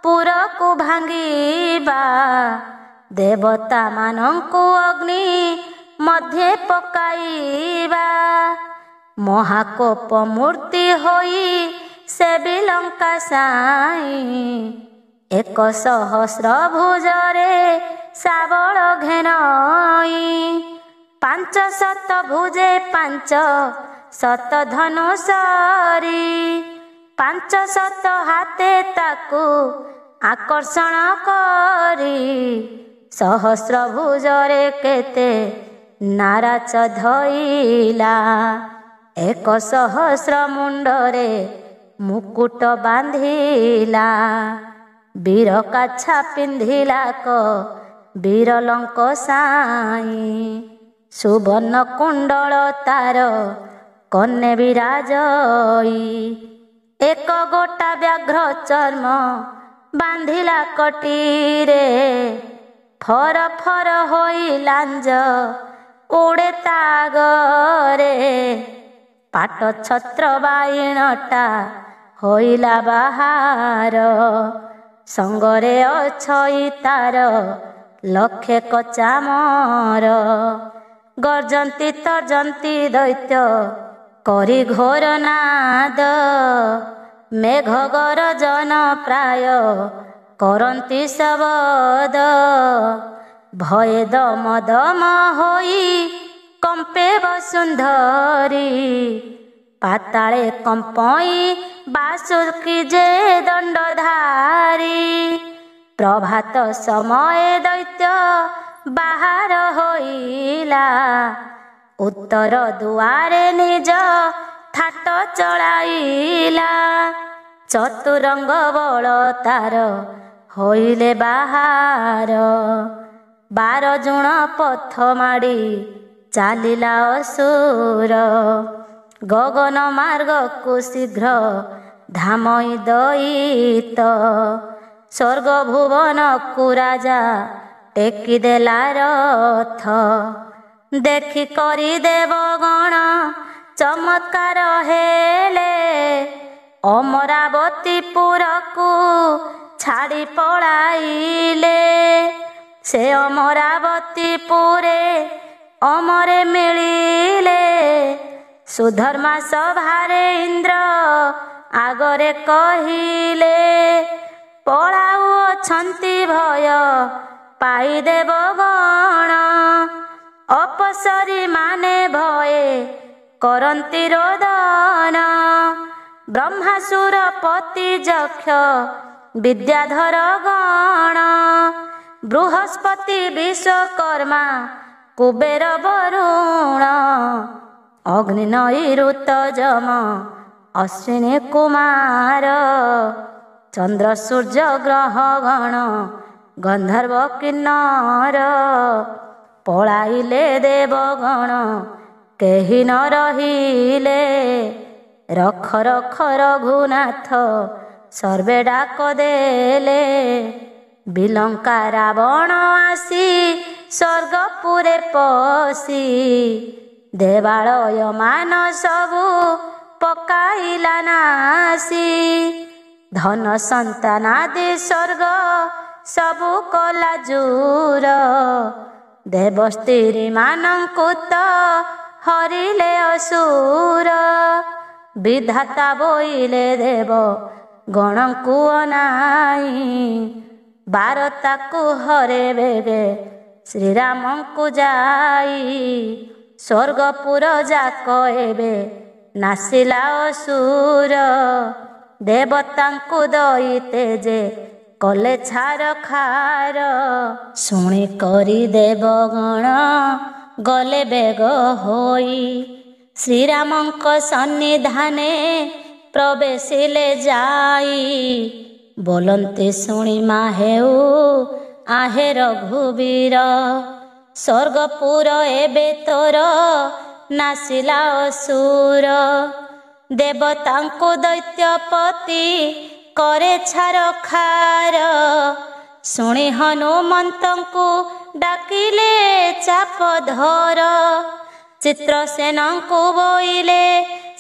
ପୁରକୁ ଭାଙ୍ଗିବା, ଦେବତା ମାନଙ୍କୁ ଅଗ୍ନି ମଧ୍ୟେ ପକାଇବା। ମହାକୋପ ମୂର୍ତ୍ତି ହୋଇ ସେ ବିଲଙ୍କା ସାଇଁ, 100 ଭୁଜରେ ଶାବଳ ଘେନଇ। 500 ଭୁଜେ 500 ଧନୁଷରି, 500 ହାତେ ତାକୁ ଆକର୍ଷଣ କରି। 100 ଭୁଜରେ କେତେ ନାରାଚ ଧଇଲା, 100 ମୁଣ୍ଡରେ ମୁକୁଟ ବାନ୍ଧିଲା। ବୀର କାଛା ପିନ୍ଧିଲା କ ବୀରଲଙ୍କ ସାଇଁ, ସୁବର୍ଣ୍ଣ କୁଣ୍ଡଳ ତାର କନେ ବିରାଜଇ। ଏକ ଗୋଟା ବ୍ୟାଘ୍ର ଚର୍ମ ବାନ୍ଧିଲା କଟିରେ, ଫର ଫର ହୋଇ ଲାଞ୍ଜ ଉଡ଼େ ତାଗରେ, ପାଟ ଛତ୍ର ବାଇଣଟା ହୋଇଲା ବାହାର, ସଙ୍ଗରେ ଅଛଇ ତାର ଲକ୍ଷେ କଚାମର, ଗର୍ଜନ୍ତି ତର୍ଜନ୍ତି ଦୈତ୍ୟ କରି ଘୋର ନାଦ, ମେଘ ଗରଜନ ପ୍ରାୟ କରନ୍ତି ଶବଦ, ଭୟେ ଦମ ଦମ ହୋଇ କମ୍ପେ ବସୁନ୍ଧରୀ, ପାତାଳେ କମ୍ପଇ ବାସୁକି ଯେ ଦଣ୍ଡଧାରୀ, ପ୍ରଭାତ ସମୟେ ଦୈତ୍ୟ ବାହାର ହୋଇଲା, ଉତ୍ତର ଦୁଆରେ ନିଜ ଥାଟ ଚଳାଇଲା, ଚତୁରଙ୍ଗ ବଳ ତାର ହୋଇଲେ ବାହାର, 12 ଜୁଣ ପଥ ମାଡ଼ି ଚାଲିଲା ଅସୁର, ଗଗନ ମାର୍ଗକୁ ଶୀଘ୍ର ଧାମଇ ଦଇତ, ସ୍ୱର୍ଗ ଭୁବନକୁ ରାଜା ଟେକି ଦେଲା ରଥ, ଦେଖି କରି ଦେବଗଣ ଚମତ୍କାର ହେଲେ, ଅମରାବତୀ ପୁରକୁ ଛାଡ଼ି ପଳାଇଲେ, ସେ ଅମରାବତୀ ପୁରେ ଅମରେ ମିଳିଲେ, ସୁଧର୍ମା ସଭାରେ ଇନ୍ଦ୍ର ଆଗରେ କହିଲେ, ପଳାଉଅଛନ୍ତି ଭୟ ପାଇ ଦେବଗଣ, ଅପସରୀ ମାନେ ଭୟେ କରନ୍ତି ରୋଦନ, ବ୍ରହ୍ମାସୁର ପତି ଯକ୍ଷ ବିଦ୍ୟାଧର ଗଣ, ବୃହସ୍ପତି ବିଶ୍ୱକର୍ମା କୁବେର ବରୁଣ, ଅଗ୍ନି ନୈଋତ ଯମ ଅଶ୍ୱିନୀ କୁମାର, ଚନ୍ଦ୍ର ସୂର୍ଯ୍ୟ ଗ୍ରହ ଗଣ ଗନ୍ଧର୍ବ କିନ୍ନର, ପଳାଇଲେ ଦେବଗଣ କେହି ନ ରହିଲେ, ରଖ ରଖ ରଘୁନାଥ ସର୍ବେ ଡାକ ଦେଲେ, ବିଲଙ୍କା ରାବଣ ଆସି ସ୍ୱର୍ଗପୁରେ ପଶି, ଦେବାଳୟ ମାନ ସବୁ ପକାଇଲା ନାସି, ଧନ ସନ୍ତାନାଦି ସ୍ୱର୍ଗ ସବୁ କଲା ଜୁର, ଦେବସ୍ତ୍ରୀ ମାନଙ୍କୁ ତ ହରିଲେ ଅସୁର, ବିଧାତା ବୋଇଲେ ଦେବ ଗଣଙ୍କୁ ଅନାଇ, ବାରତାକୁ ହରେ ବେଗେ ଶ୍ରୀରାମଙ୍କୁ ଯାଇ, ସ୍ୱର୍ଗପୁର ଯାକ ଏବେ ନାସିଲା ଅସୁର, ଦେବତାଙ୍କୁ ଦଇତେ ଯେ କଲେ ଛାର ଖାର, ଶୁଣି କରି ଦେବଗଣ ଗଲେ ବେଗ ହୋଇ, ଶ୍ରୀରାମଙ୍କ ସନ୍ନିଧାନେ ପ୍ରବେଶିଲେ ଯାଇ, ବୋଲନ୍ତି ଶୁଣି ମାହେଉ ଆହେ ରଘୁବୀର, ସ୍ୱର୍ଗପୁର ଏବେ ତୋର ନାସିଲା ଅସୁର, ଦେବତାଙ୍କୁ ଦୈତ୍ୟପତି କରେ ଛାର ଖାର, ଶୁଣି ହନୁମନ୍ତଙ୍କୁ ଡାକିଲେ ଚାପ ଧର, ଚିତ୍ରସେନଙ୍କୁ ବୋଇଲେ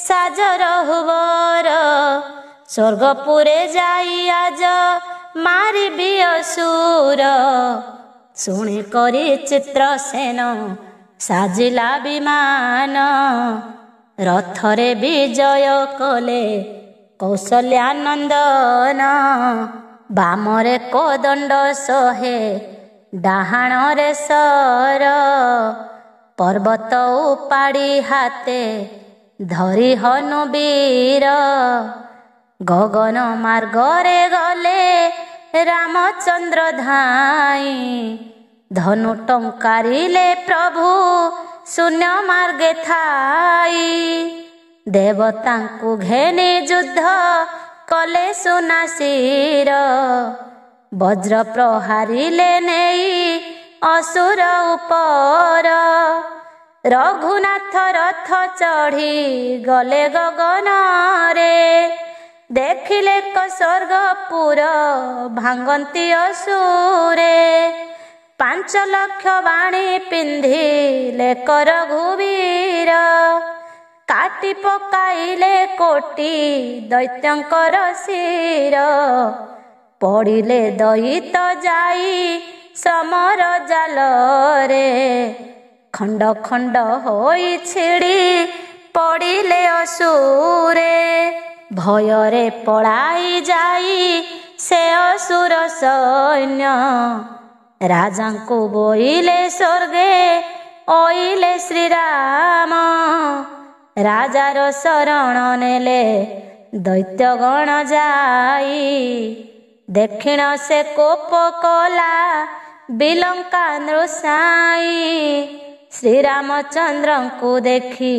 ସାଜ ରହୁବର, ସ୍ୱର୍ଗପୁରେ ଯାଇ ଆଜ ମାରିବି ଅସୁର, ଶୁଣି କରି ଚିତ୍ରସେନ ସାଜିଲା ବିମାନ, ରଥରେ ବିଜୟ କଲେ କୌଶଲ୍ୟାନନ୍ଦନ, ବାମରେ କୋଦଣ୍ଡ ସହେ ଡାହାଣରେ ସର, ପର୍ବତ ଉପାଡ଼ି ହାତେ ଧରି ହନୁବୀର, ଗଗନ ମାର୍ଗରେ ଗଲେ ରାମଚନ୍ଦ୍ର ଧାଇଁ, ଧନୁ ଟଙ୍କାରିଲେ ପ୍ରଭୁ ଶୂନ୍ୟ ମାର୍ଗେ ଥାଇ, ଦେବତାଙ୍କୁ ଘେନି ଯୁଦ୍ଧ କଲେ ସୁନାସିର, ବଜ୍ର ପ୍ରହାରିଲେ ନେଇ ଅସୁର ଉପର, ରଘୁନାଥ ରଥ ଚଢ଼ି ଗଲେ ଗଗନରେ, ଦେଖିଲେ କ ସ୍ୱର୍ଗପୁର ଭାଙ୍ଗନ୍ତି ଅସୁରେ, ପାଞ୍ଚ ଲକ୍ଷ ବାଣୀ ପିନ୍ଧିଲେ କର ଘୁବୀର, କାଟି ପକାଇଲେ କୋଟି ଦୈତ୍ୟଙ୍କର ଶିର, ପଡ଼ିଲେ ଦଇତ ଯାଇ ସମର ଜାଲରେ, ଖଣ୍ଡ ଖଣ୍ଡ ହୋଇ ଛିଡ଼ି ପଡ଼ିଲେ ଅସୁରେ, ଭୟରେ ପଳାଇ ଯାଇ ସେ ଅସୁର ସୈନ୍ୟ, ରାଜାଙ୍କୁ ବୋଇଲେ ସ୍ୱର୍ଗେ ଓଇଲେ ଶ୍ରୀରାମ, ରାଜାର ଶରଣ ନେଲେ ଦୈତ୍ୟଗଣ ଯାଇ, ଦକ୍ଷିଣ ସେ କୋପ କଲା ବିଲଙ୍କା ନୃସାଇ, ଶ୍ରୀରାମଚନ୍ଦ୍ରଙ୍କୁ ଦେଖି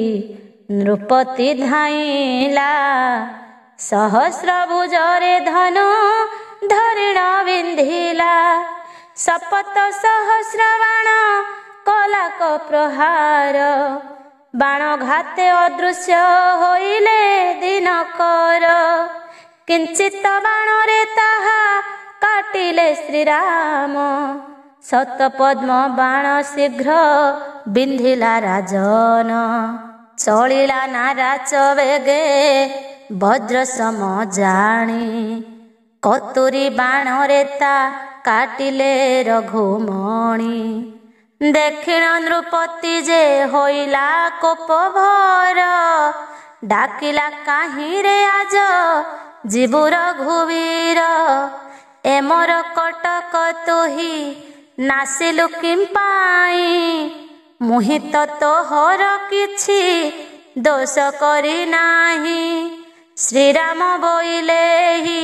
ନୃପତି ଧାଇଁଲା, ସହସ୍ର ଭୁଜରେ ଧନୁ ଧରିଣ ବିନ୍ଧିଲା, ଶପଥ ସହସ୍ର ବାଣ କଲାକ ପ୍ରହାର, ବାଣ ଘାତେ ଅଦୃଶ୍ୟ ହୋଇଲେ ଦିନକର, କିଞ୍ଚିତ ବାଣରେ ତାହା କାଟିଲେ ଶ୍ରୀରାମ, ଶତପଦ୍ମ ବାଣ ଶୀଘ୍ର ବିନ୍ଧିଲା ରାଜନ, ଚଳିଲା ନାରାଚ ବେଗେ ବଜ୍ର ସମ ଜାଣି, କତୁରୀ ବାଣରେ ତା କାଟିଲେ ରଘୁମଣି, ଦକ୍ଷିଣ ନୃପତି ଯେ ହୋଇଲା କୋପ ଭର, ଡାକିଲା କାହିଁରେ ଆଜ ଯିବୁ ରଘୁବୀର, ଏ ମୋର କଟକ ତୁହି ନାସିଲୁ କିମ୍ପାଇଁ, ମୁହିଁ ତ ତୋହର କିଛି ଦୋଷ କରି ନାହିଁ, ଶ୍ରୀରାମ ବୋଇଲେ ହି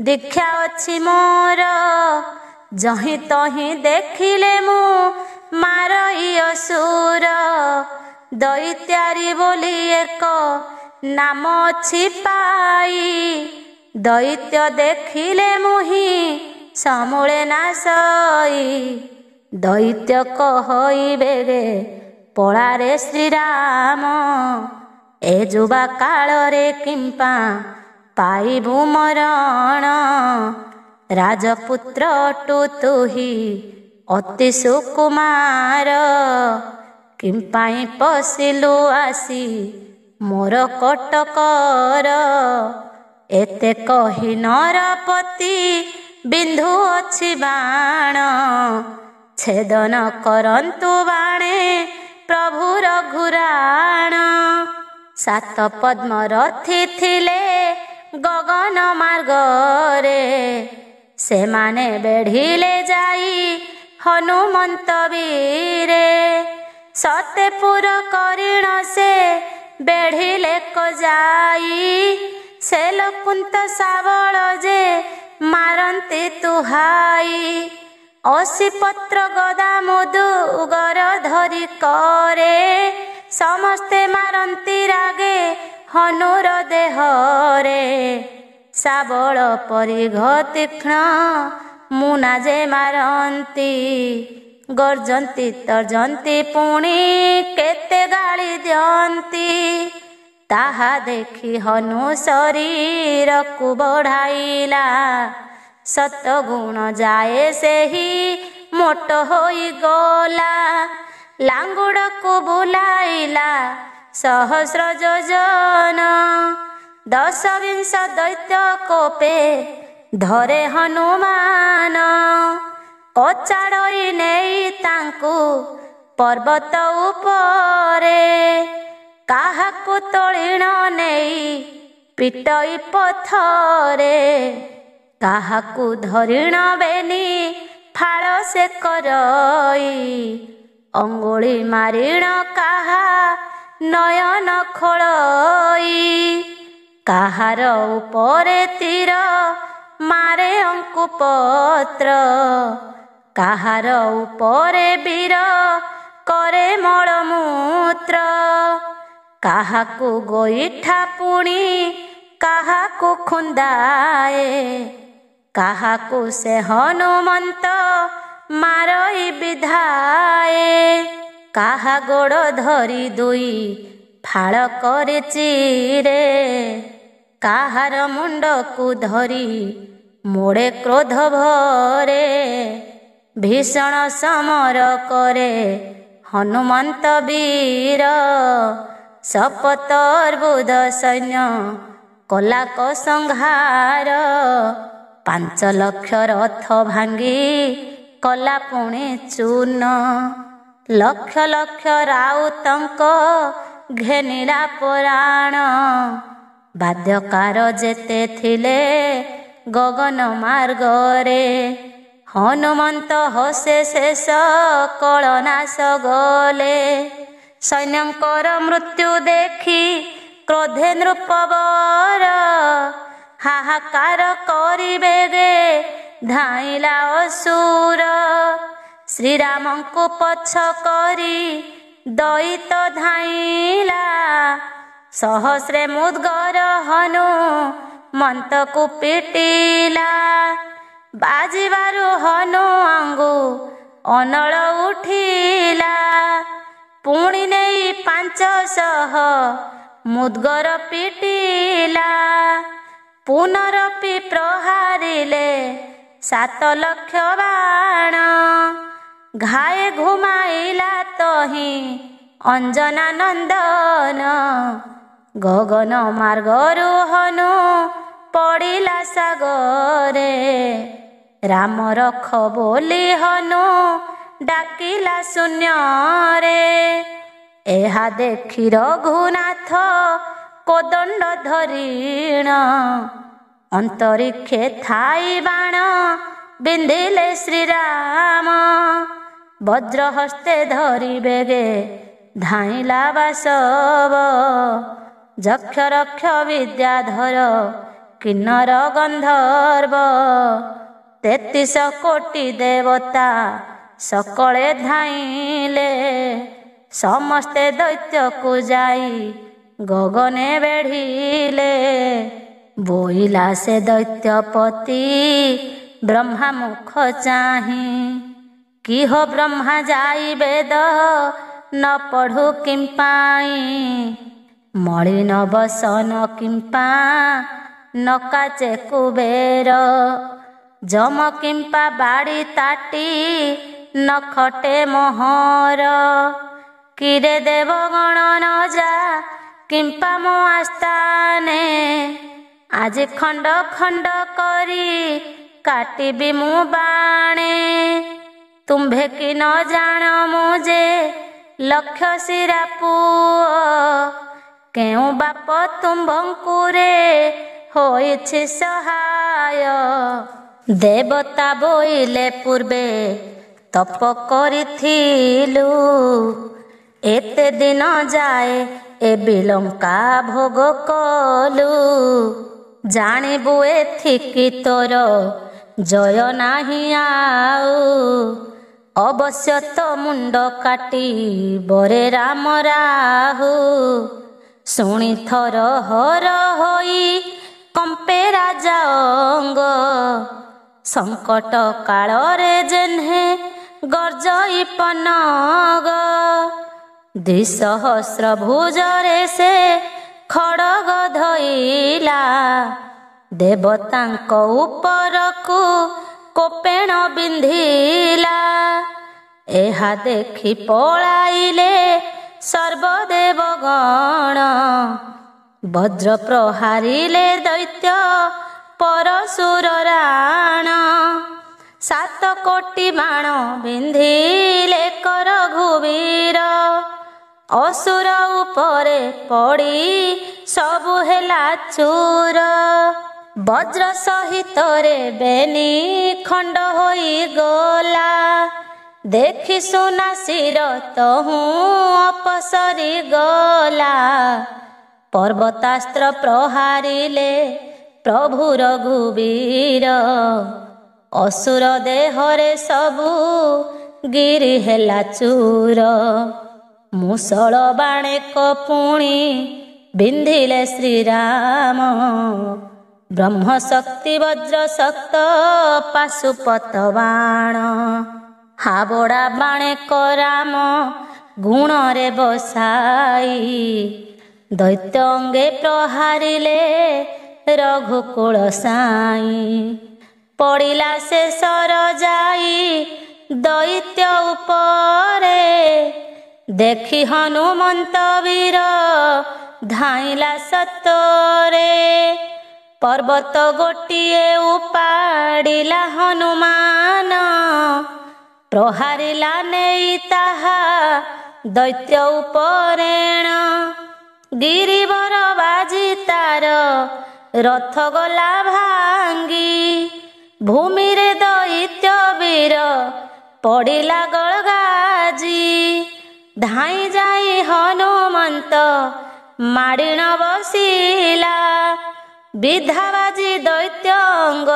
ଦୀକ୍ଷା ଅଛି ମୋର, ଯହିଁ ତହିଁ ଦେଖିଲେ ମୁଁ ମାରଇ ଅସୁର, ଦଇତ୍ୟାରୀ ବୋଲି ଏକ ନାମ ଅଛି ପାଇ, ଦୈତ୍ୟ ଦେଖିଲେ ମୁହିଁ ସମୂଳେ ନାଶଇ, ଦୈତ୍ୟ କହିବେ ପଳାରେ ଶ୍ରୀରାମ, ଏ ଯୁବା କାଳରେ କିମ୍ପା ପାଇବୁ ମରଣ, ରାଜପୁତ୍ର ଅଟୁ ତୁହି ଅତି ସୁକୁମାର, କିମ୍ପାଇଁ ପଶିଲୁ ଆସି ମୋର କଟକର, ଏତେ କହି ନରପତି ବିନ୍ଧୁ ଅଛି ବାଣ, ଛେଦନ କରନ୍ତୁ ବାଣେ ପ୍ରଭୁ ରଘୁରାଣ, ସାତ ପଦ୍ମ ରଥି ଥିଲେ ଗଗନ ମାର୍ଗରେ, ସେମାନେ ବେଢ଼ିଲେ ଯାଇ ହନୁମନ୍ତ ବୀରେ, ସତେପୁର କରିଣ ସେ ବେଢ଼ିଲେ ଯାଇ, ସେ ଲକୁନ୍ତ ଶାବଳ ଯେ ମାରନ୍ତି ତୁହାଇ, ଅସି ପତ୍ର ଗଦା ମୁଦୁଗର ଧରି କରେ, ସମସ୍ତେ ମାରନ୍ତି ରାଗେ ହନୁର ଦେହରେ, ଶାବଳ ପରିଘ ତୀକ୍ଷ୍ଣ ମୁନା ଯେ ମାରନ୍ତି, ଗର୍ଜନ୍ତି ତର୍ଜନ୍ତି ପୁଣି କେତେ ଗାଳି ଦିଅନ୍ତି, ତାହା ଦେଖି ହନୁ ଶରୀରକୁ ବଢ଼ାଇଲା, ସତଗୁଣ ଯାଏ ସେହି ମୋଟ ହୋଇଗଲା, ଲାଙ୍ଗୁଡ଼କୁ ବୁଲାଇଲା ସହସ୍ର ଯୋଜନ, 10-20 ଦୈତ୍ୟ କୋପେ ଧରେ ହନୁମାନ, କଚାଡ଼ଇ ନେଇ ତାଙ୍କୁ ପର୍ବତ ଉପରେ, କାହାକୁ ତୋଳିଣ ନେଇ ପିଟଇ ପଥରେ, କାହାକୁ ଧରିଣ ବେନି ଫାଳ ସେ କରଇ, ଅଙ୍ଗୁଳି ମାରିଣ କାହା ନୟନ ଖୋଳଇ, କାହାର ଉପରେ ତୀର ମାରେ ଅଙ୍କୁ ପତ୍ର, କାହାର ଉପରେ ବୀର କରେ ମଳମୂତ୍ର, କାହାକୁ ଗୋଇଠା ପୁଣି କାହାକୁ ଖୁନ୍ଦାଏ, କାହାକୁ ସେ ହନୁମନ୍ତ ମାରଇ ବିଧାଏ, କାହା ଗୋଡ଼ ଧରି ଦୁଇ ଫାଳ କରି ଚିରେ, କାହାର ମୁଣ୍ଡକୁ ଧରି ମୋଡ଼େ କ୍ରୋଧ ଭରେ, ଭୀଷଣ ସମର କରେ ହନୁମନ୍ତ ବୀର। ଶପଥ ଅର୍ବୁଦ ସୈନ୍ୟ କଲାକ ସଂହାର। 5 ଲକ୍ଷ ରଥ ଭାଙ୍ଗି କଲା ପୁଣି ଚୂର୍ଣ୍ଣ। ଲକ୍ଷ ଲକ୍ଷ ରାଉତଙ୍କ ଘେନିଲା ପରାଣ। ବାଦ୍ୟକାର ଯେତେ ଥିଲେ ଗଗନ ମାର୍ଗରେ। ହନୁମନ୍ତ ହସେ ଶେଷ କଳନାଶ ଗଲେ। ସୈନ୍ୟଙ୍କର ମୃତ୍ୟୁ ଦେଖି କ୍ରୋଧେ ନୃପବର। ହାହାକାର କରି ବେଗେ ଧାଇଁଲା ଅସୁର। ଶ୍ରୀରାମଙ୍କୁ ପଛ କରି ଦଇତ ଧାଇଁଲା। ସହସ୍ରେ ମୁଦ୍ଗର ହନୁମନ୍ତକୁ ପିଟିଲା। ବାଜିବାରୁ ହନୁ ଆଙ୍ଗୁ ଅନଳ ଉଠିଲା। ପୁଣି ନେଇ 500 ମୁଦ୍ଗର ପିଟିଲା। ପୁନରପି ପ୍ରହାରିଲେ 7 ଲକ୍ଷ ବାଣ। ଘାଏ ଘୁମାଇଲା ତହିଁ ଅଞ୍ଜନା ନନ୍ଦନ। ଗଗନ ମାର୍ଗରୁ ହନୁ ପଡ଼ିଲା ସାଗରେ। ରାମ ରଖ ବୋଲି ହନୁ ଡାକିଲା ଶୂନ୍ୟରେ। ଏହା ଦେଖି ରଘୁନାଥ କୋଦଣ୍ଡ ଧରିଣ। ଅନ୍ତରିକ୍ଷେ ଥାଇ ବାଣ ବିନ୍ଧିଲେ ଶ୍ରୀରାମ। ବଜ୍ରହସ୍ତେ ଧରି ବେଗେ ଧାଇଁଲା ବାସବ। ଯକ୍ଷ ରକ୍ଷ ବିଦ୍ୟାଧର କିନ୍ନର ଗନ୍ଧର୍ବ। 33 କୋଟି ଦେବତା ସକଳେ ଧାଇଁଲେ। ସମସ୍ତେ ଦୈତ୍ୟକୁ ଯାଇ ଗଗନେ ବେଢ଼ିଲେ। ବୋଇଲା ସେ ଦୈତ୍ୟପତି ବ୍ରହ୍ମା ମୁଖ ଚାହିଁ। କିହ ବ୍ରହ୍ମା ଯାଇ ବେଦ ନ ପଢ଼ୁ କିମ୍ପାଇଁ। ମଳିନ ବସନ କିମ୍ପା ନ କାଚେ କୁବେର। ଯମ କିମ୍ପା ବାଡ଼ି ତାଟି ନ ଖଟେ ମୋହର। କିରେ ଦେବଗଣ ନ ଯା କିମ୍ପା ମୋ ଆସ୍ଥାନେ। ଆଜି ଖଣ୍ଡ ଖଣ୍ଡ କରି କାଟିବି ମୁଁ ବାଣେ। ତୁମ୍ଭେ କି ନ ଜାଣ ମୁଁ ଯେ ଲକ୍ଷ ଶିରା ପୁଅ। କେଉଁ ବାପ ତୁମ୍ଭଙ୍କୁରେ ହୋଇଛି ସହାୟ। ଦେବତା ବୋଇଲେ ପୂର୍ବେ ତପ କରିଥିଲୁ। ଏତେ ଦିନ ଯାଏ ଏ ବିଲଙ୍କା ଭୋଗ କଲୁ। ଜାଣିବୁ ଏଥିକି ତୋର ଜୟ ନାହିଁ ଆଉ। ଅବଶ୍ୟ ତ ମୁଣ୍ଡ କାଟି ବରେ ରାମ ରାହୁ। ଶୁଣି ଥର ହର ହୋଇ କମ୍ପେ ରାଜା ଅଙ୍ଗ। ସଙ୍କଟ କାଳରେ ଯେହ୍ନେ ଗର୍ଜଇ ପନଗ। 2,000 ଭୁଜରେ ସେ ଖଡ଼ଗ ଧଇଲା। ଦେବତାଙ୍କ ଉପରକୁ କୋପେଣ ବିନ୍ଧିଲା। ଏହା ଦେଖି ପଳାଇଲେ ସର୍ବଦେବଗଣ। ବଜ୍ର ପ୍ରହାରିଲେ ଦୈତ୍ୟ ପରଶୁର ରାଣ। 7 କୋଟି ବାଣ ବିନ୍ଧିଲେ କର ଘୁବୀର। ଅସୁର ଉପରେ ପଡ଼ି ସବୁ ହେଲା ଚୂର। ବଜ୍ର ସହିତରେ ବେନି ଖଣ୍ଡ ହୋଇଗଲା। ଦେଖି ସୁନା ଶିର ତହୁଁ ଅପସରି ଗଲା। ପର୍ବତାସ୍ତ୍ର ପ୍ରହାରିଲେ ପ୍ରଭୁ ରଘୁବୀର। ଅସୁର ଦେହରେ ସବୁ ଗିରି ହେଲା ଚୂର। ମୁଷଳ ବାଣେ କପୁଣି ବିନ୍ଧିଲେ ଶ୍ରୀରାମ। ବ୍ରହ୍ମଶକ୍ତି ବଜ୍ର ଶକ୍ତ ପାଶୁପତ ବାଣ। ହାବଡ଼ା ବାଣେ କରାମ ଗୁଣରେ ବସାଇ। ଦୈତ୍ୟ ଅଙ୍ଗେ ପ୍ରହାରିଲେ ରଘୁକୁଳ ସାଇଁ। ପଡ଼ିଲା ସେ ସର ଯାଇ ଦୈତ୍ୟ ଉପରେ। ଦେଖି ହନୁମନ୍ତ ବୀର ଧାଇଁଲା ସତରେ। ପର୍ବତ ଗୋଟିଏ ଉପାଡ଼ିଲା ହନୁମାନ, ପ୍ରହାରିଲା ନେଇ ତାହା ଦୈତ୍ୟ ଉପରେଣ। ଗିରିବର ବାଜି ତାର ରଥ ଗଲା ଭାଙ୍ଗି, ଭୂମିରେ ଦୈତ୍ୟ ବୀର ପଡ଼ିଲା ଗଳଗାଜି। ଧାଇଁ ଯାଇ ହନୁମନ୍ତ ମାଡ଼ିଣ ବସିଲା, ବିଧା ବାଜି ଦୈତ୍ୟଙ୍ଗ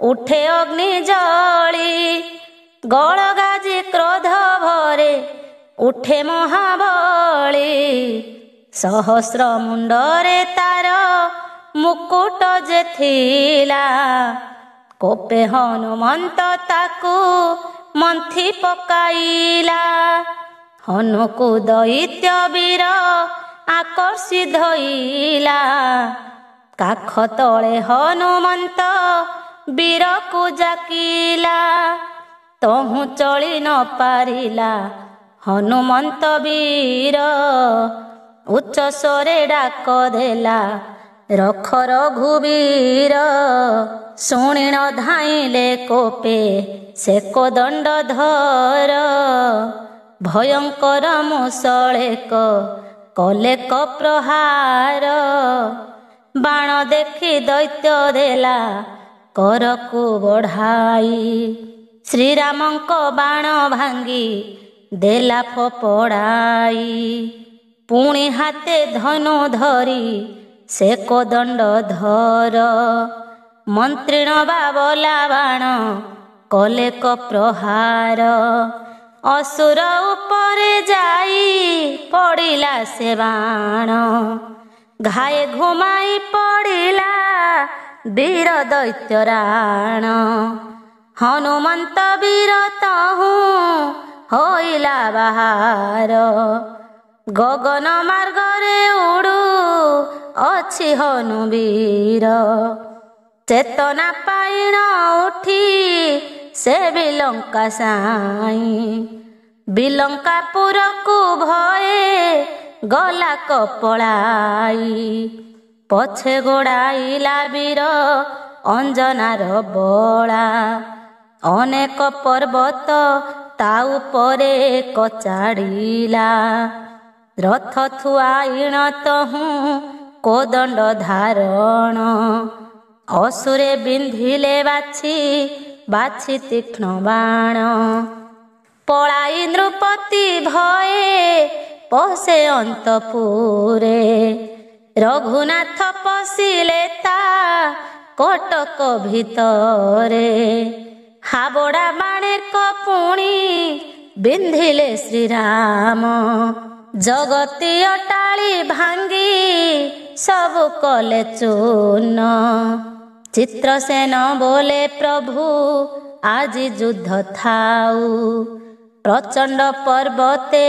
ଉଠେ ଅଗ୍ନି ଜଳି। ଗଳଗାଜି କ୍ରୋଧ ଭରେ ଉଠେ ମହାବଳି, ସହସ୍ର ମୁଣ୍ଡରେ ତାର ମୁକୁଟ ଯେ ଥିଲା। କୋପେ ହନୁମନ୍ତ ତାକୁ ମନ୍ଥି ପକାଇଲା, ହନୁକୁ ଦୈତ୍ୟ ବୀର ଆକର୍ଷି ଧଇଲା। କାଖ ତଳେ ହନୁମନ୍ତ ବୀରକୁ ଜାକିଲା, ତହୁଁ ଚଳି ନ ପାରିଲା ହନୁମନ୍ତ ବୀର। ଉଚ୍ଚ ସ୍ୱରେ ଡାକ ଦେଲା ରଖ ରଘୁବୀର। ଶୁଣିଣ ଧାଇଁଲେ କୋପେ ସେ କୋଦଣ୍ଡ ଧର, ଭୟଙ୍କର ମୁଷଳେକ କଲେକ ପ୍ରହାର। ବାଣ ଦେଖି ଦୈତ୍ୟ ଦେଲା କରକୁ ବଢ଼ାଇ, ଶ୍ରୀରାମଙ୍କ ବାଣ ଭାଙ୍ଗି ଦେଲା ଫୋପଡ଼ାଇ। ପୁଣି ହାତେ ଧନୁ ଧରି ସେ କୋଦଣ୍ଡ ଧର, ମନ୍ତ୍ରୀଣ ବାବଲା ବାଣ କଲେକ ପ୍ରହାର। ଅସୁର ଉପରେ ଯାଇ ପଡ଼ିଲା ସେ ବାଣ, ଘାଏ ଘୁମାଇ ପଡ଼ିଲା ବୀର ଦୈତ୍ୟ ରାଣ। ହନୁମନ୍ତ ବୀର ତହୁଁ ହୋଇଲା ବାହାର, ଗଗନ ମାର୍ଗରେ ଉଡ଼ୁ ଅଛି ହନୁ ବୀର। ଚେତନା ପାଇଣ ଉଠି ସେ ବିଲଙ୍କା ସାଇଁ, ବିଲଙ୍କାପୁରକୁ ଭଏ ଗଲା କପଳାଇ। ପଛେ ଗୋଡ଼ାଇଲା ବୀର ଅଞ୍ଜନାର ବଳା, ଅନେକ ପର୍ବତ ତା ଉପରେ କଚାଡ଼ିଲା। ରଥ ଥୁଆଇଣ ତହୁଁ କୋଦଣ୍ଡ ଧାରଣ, ଅସୁରେ ବିନ୍ଧିଲେ ବାଛି ବାଛି ତୀକ୍ଷ୍ଣ ବାଣ। ପଳାଇ ନୃପତି ଭଏ ପଶେ ଅନ୍ତପୁରେ, ରଘୁନାଥ ପଶିଲେ ତା କଟକ ଭିତରେ। ହାବଡ଼ା ବାଣେ କପୁଣି ବିନ୍ଧିଲେ ଶ୍ରୀରାମ, ଜଗତି ଅଟାଳି ଭାଙ୍ଗି ସବୁ କଲେ ଚୂନ। ଚିତ୍ରସେନ ବୋଲେ ପ୍ରଭୁ ଆଜି ଯୁଦ୍ଧ ଥାଉ, ପ୍ରଚଣ୍ଡ ପର୍ବତେ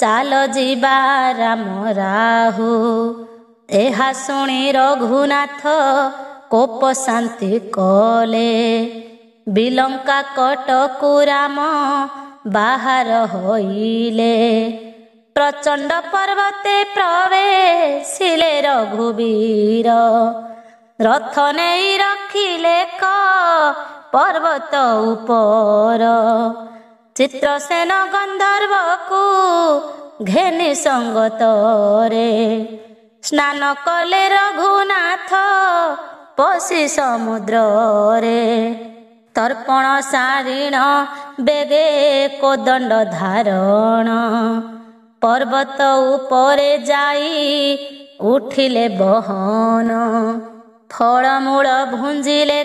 ଚାଲ ଯିବା ରାମ ରାହୁ। ଏହା ଶୁଣି ରଘୁନାଥ କୋପ ଶାନ୍ତି କଲେ, ବିଲଙ୍କା କଟକୁ ରାମ ବାହାର ହୋଇଲେ। ପ୍ରଚଣ୍ଡ ପର୍ବତେ ପ୍ରବେଶିଲେ ରଘୁବୀର, ରଥ ନେଇ ରଖିଲେ ପର୍ବତ ଉପର। ଚିତ୍ରସେନ ଗନ୍ଧର୍ବକୁ ଘେନି ସଙ୍ଗତରେ, ସ୍ନାନ କଲେ ରଘୁନାଥ ପଶି ସମୁଦ୍ରରେ। ତର୍ପଣ ସାରିଣ ବେଗେ କୋଦଣ୍ଡ ଧାରଣ, ପର୍ବତ ଉପରେ ଯାଇ ଉଠିଲେ ବହନ। ଫଳମୂଳ ଭୁଞ୍ଜିଲେ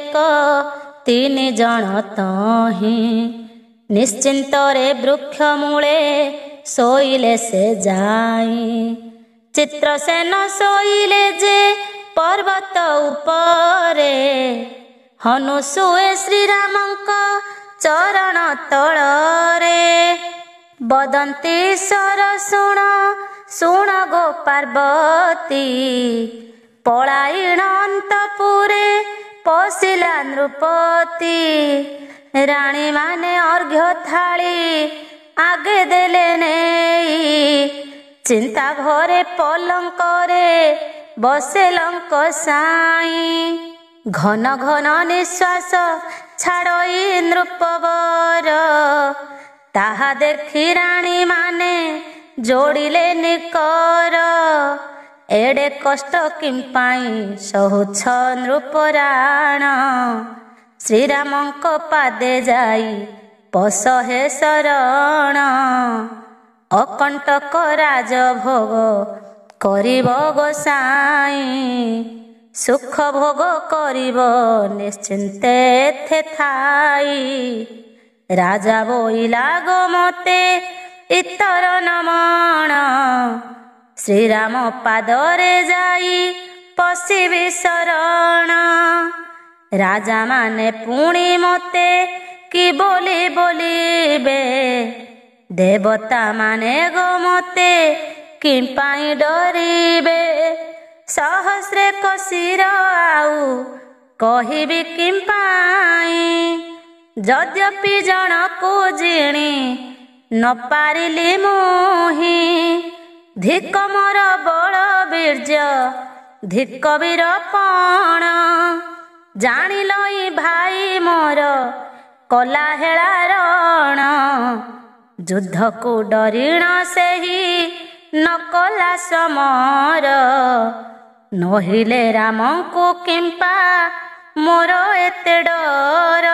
ତିନି ଜଣ ତହିଁ, ନିଶ୍ଚିନ୍ତରେ ବୃକ୍ଷ ମୂଳେ ଶୋଇଲେ ସେ ଯାଇ। ଚିତ୍ରସେନ ଶୋଇଲେ ଯେ ପର୍ବତ ଉପରେ, ହନୁ ଶୁଏ ଶ୍ରୀରାମଙ୍କ ଚରଣ ତଳରେ। ବଦନ୍ତି ଈଶ୍ୱର ଶୁଣ ଶୁଣ ଗୋ ପାର୍ବତୀ, ପଳାଇଣ ଅନ୍ତପୁରେ ପଶିଲା ନୃପତି। ରାଣୀ ମାନେ ଅର୍ଘ୍ୟ ଥାଳି ଆଗେ ଦେଲେ ନେଇ, ଚିନ୍ତା ଭରେ ପଲଙ୍କରେ ବସେ ଲଙ୍କ ସାଇଁ। ଘନ ଘନ ନିଶ୍ୱାସ ଛାଡ଼ଇ ନୃପବର, ତାହା ଦେଖି ରାଣୀ ମାନେ ଯୋଡ଼ିଲେ ନିକର। ଏଡ଼େ କଷ୍ଟ କିମ୍ପାଇଁ ସହୁଛ ନୃପରାଣ, ଶ୍ରୀରାମଙ୍କ ପାଦେ ଯାଇ ପଶ ହେ ଶରଣ। ଅକଣ୍ଟକ ରାଜଭୋଗ କରିବ ଗୋସାଇଁ, ସୁଖ ଭୋଗ କରିବ ନିଶ୍ଚିନ୍ତେ ଏଥେ ଥାଇ। ରାଜା ବୋଇଲା ଗୋ ମତେ ଇତର ନମଣ, ଶ୍ରୀରାମ ପାଦରେ ଯାଇ ପଶିବି ଶରଣ। ରାଜା ମାନେ ପୁଣି ମତେ କି ବୋଲି ବୋଲିବେ, ଦେବତା ମାନେ ଗୋ ମତେ କିମ୍ପାଇଁ ଡରିବେ। ସହସ୍ରେ କଶିର ଆଉ କହିବି କିମ୍ପାଇଁ, ଯଦ୍ୟପି ଜଣକୁ ଜିଣି ନ ପାରିଲି ମୁହିଁ। ଧିକ ମୋର ବଳ ବୀର୍ଯ୍ୟ ଧିକ ବୀରପଣ, ଜାଣିଲଇ ଭାଇ ମୋର କଲା ହେଳା ରଣ। ଯୁଦ୍ଧକୁ ଡରିଣ ସେହି ନ କଲା ସମର, ନହିଲେ ରାମଙ୍କୁ କିମ୍ପା ମୋର ଏତେ ଡର।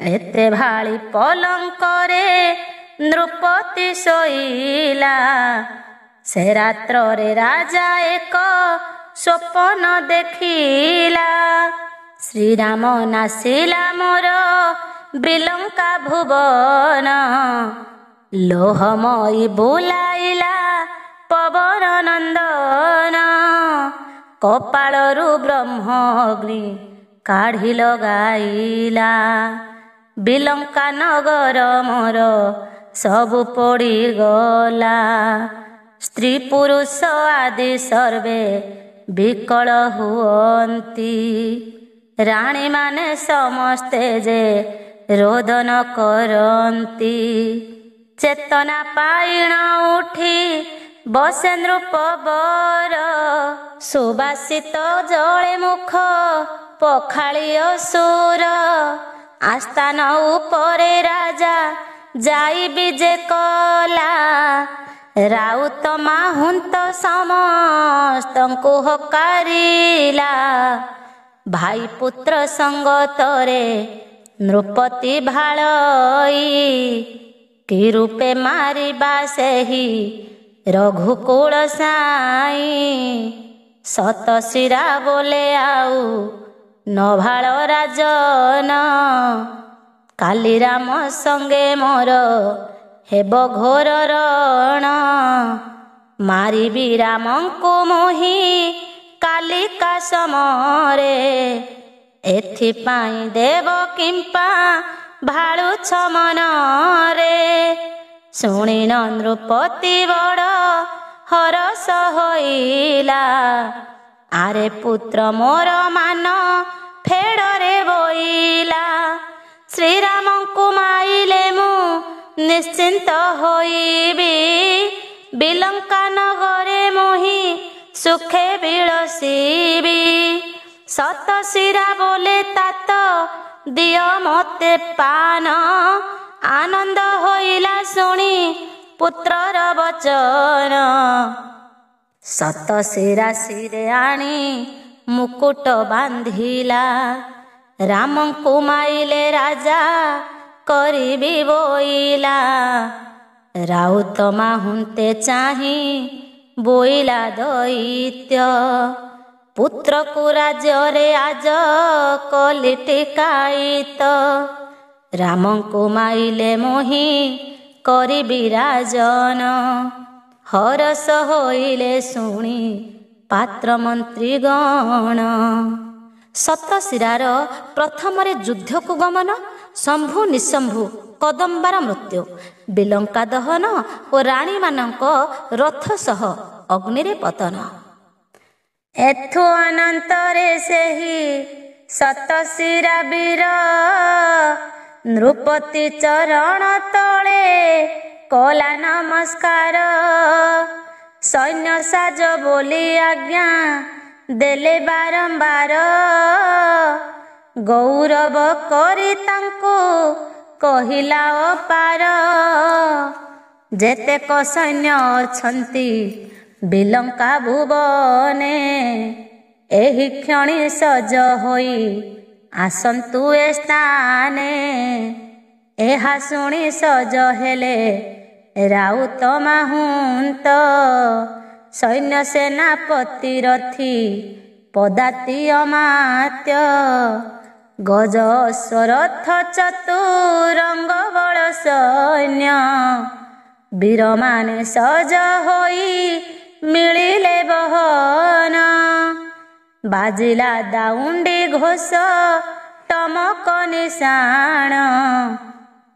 ଏତେ ଭାଳି ପଲଙ୍କରେ ନୃପତି ଶୋଇଲା, ସେ ରାତ୍ରରେ ରାଜା ଏକ ସ୍ୱପ୍ନ ଦେଖିଲା। ଶ୍ରୀରାମ ନାସିଲା ମୋର ବିଲଙ୍କା ଭୁବନ, ଲୋହମୟୀ ବୁଲାଇଲା ପବନ ନନ୍ଦନ। କପାଳରୁ ବ୍ରହ୍ମ ଅଗ୍ନି କାଢ଼ି ଲଗାଇଲା, ବିଲଙ୍କା ନଗର ମୋର ସବୁ ପୋଡ଼ିଗଲା। ସ୍ତ୍ରୀ ପୁରୁଷ ଆଦି ସର୍ବେ ବିକଳ ହୁଅନ୍ତି, ରାଣୀ ମାନେ ସମସ୍ତେ ଯେ ରୋଦନ କରନ୍ତି। ଚେତନା ପାଇଣ ଉଠି ବସେ ନୃପବର, ସୁବାସିତ ଜଳେ ମୁଖ ପଖାଳି ଅସୁର। ଆସ୍ଥାନ ଉପରେ ରାଜା ଯାଇ ବିଜେ କଲା, ରାଉତ ମାହୁନ୍ତ ସମସ୍ତଙ୍କୁ ହକାରିଲା। ଭାଇ ପୁତ୍ର ସଙ୍ଗତରେ ନୃପତି ଭାଳଇ, କି ରୂପେ ମାରିବା ସେହି ରଘୁକୁଳ ସାଇଁ। ଶତଶିରା ବୋଲେ ଆଉ ନଭାଳ ରାଜନ, କାଲି ରାମ ସଙ୍ଗେ ମୋର ହେବ ଘୋର ରଣ। ମାରିବି ରାମଙ୍କୁ ମୁହିଁ କାଲିକା ସମରେ, ଏଥିପାଇଁ ଦେବ କିମ୍ପା ଭାଳୁଛ ମନରେ। ଶୁଣିନ ନୃପତି ବଡ଼ ହରଷ ହୋଇଲା, ଆରେ ପୁତ୍ର ମୋର ମାନ ଫେଡ଼ରେ ବୋଇଲା। ଶ୍ରୀରାମଙ୍କୁ ମାଇଲେ ମୁଁ ନିଶ୍ଚିନ୍ତ ହୋଇବି, ବିଲଙ୍କା ନଗରେ ମୁହିଁ ସୁଖେ ବିଳସିବି। ଶତଶିରା ବୋଲେ ତାତ ଦିଅ ମତେ ପାନ, ଆନନ୍ଦ ହୋଇଲା ଶୁଣି ପୁତ୍ରର ବଚନ। ଶତଶିରା ଶିରେ ଆଣି ମୁକୁଟ ବାନ୍ଧିଲା, ରାମଙ୍କୁ ମାଇଲେ ରାଜା କରିବି ବୋଇଲା। ରାଉତ ମାହୁନ୍ତେ ଚାହିଁ ବୋଇଲା ଦୈତ୍ୟ, ପୁତ୍ରକୁ ରାଜ୍ୟରେ ଆଜ କଲି ଟିକାୟିତ। ରାମଙ୍କୁ ମାଇଲେ ମୁହିଁ କରିବି ରାଜନ, ହରଷ ହୋଇଲେ ଶୁଣି ପାତ୍ର ମନ୍ତ୍ରୀ ଗଣ। ଶତଶିରାର ପ୍ରଥମରେ ଯୁଦ୍ଧକୁ ଗମନ, ଶମ୍ଭୁ ନିଶମ୍ଭୁ କଦମ୍ବାର ମୃତ୍ୟୁ, ବିଲଙ୍କା ଦହନ ଓ ରାଣୀମାନଙ୍କ ରଥ ସହ ଅଗ୍ନିରେ ପତନ। ଏଥୁ ଅନନ୍ତରେ ସେହି ସତଶିରା ବୀର ନୃପତି ଚରଣ ତଳେ କଲା ନମସ୍କାର। ସୈନ୍ୟ ସାଜ ବୋଲି ଆଜ୍ଞା ଦେଲେ ବାରମ୍ବାର। ଗୌରବ କରି ତାଙ୍କୁ କହିଲା ଅପାର। ଯେତେକ ସୈନ୍ୟ ଅଛନ୍ତି ବିଲଙ୍କା ଭୁବନେ, ଏହି କ୍ଷଣି ସଜ ହୋଇ ଆସନ୍ତୁ ଏ ସ୍ଥାନେ। ଏହା ଶୁଣି ସଜ ହେଲେ ରାଉତ ମାହୁନ୍ତ, ସୈନ୍ୟ ସେନାପତି ରଥି ପଦାତି ଅମାତ୍ୟ। ଗଜ ଅଶ୍ୱରଥ ଚତୁରଙ୍ଗ ବଳ ସୈନ୍ୟ, ବୀରମାନେ ସଜ ହୋଇ ମିଳିଲେ ବହନ। ବାଜିଲା ଦାଉଣ୍ଡି ଘୋଷ ଟମକ ନିଶାଣ,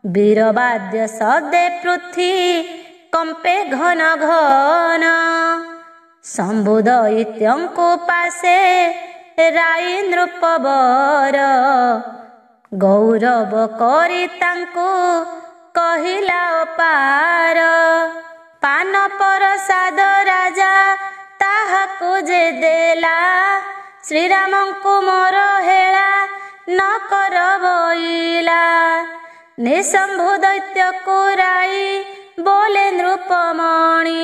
ବୀରବାଦ୍ୟ ସଦେ ପୃଥ୍ୱୀ କମ୍ପେ ଘନ ଘନ। ଶମ୍ଭୁ ଦୈତ୍ୟଙ୍କୁ ପାଶେ ରାଇ ନୃପବର, ଗୌରବ କରି ତାଙ୍କୁ କହିଲା ଅପାର। ପାନ ପ୍ରସାଦ ରାଜା ତାହାକୁ ଯେ ଦେଲା, ଶ୍ରୀରାମଙ୍କୁ ମୋର ହେଳା ନ କର ବଇଲା। ନିଶମ୍ଭୁ ଦୈତ୍ୟକୁ ରାଇ ବୋଲେ ନୃପମଣି,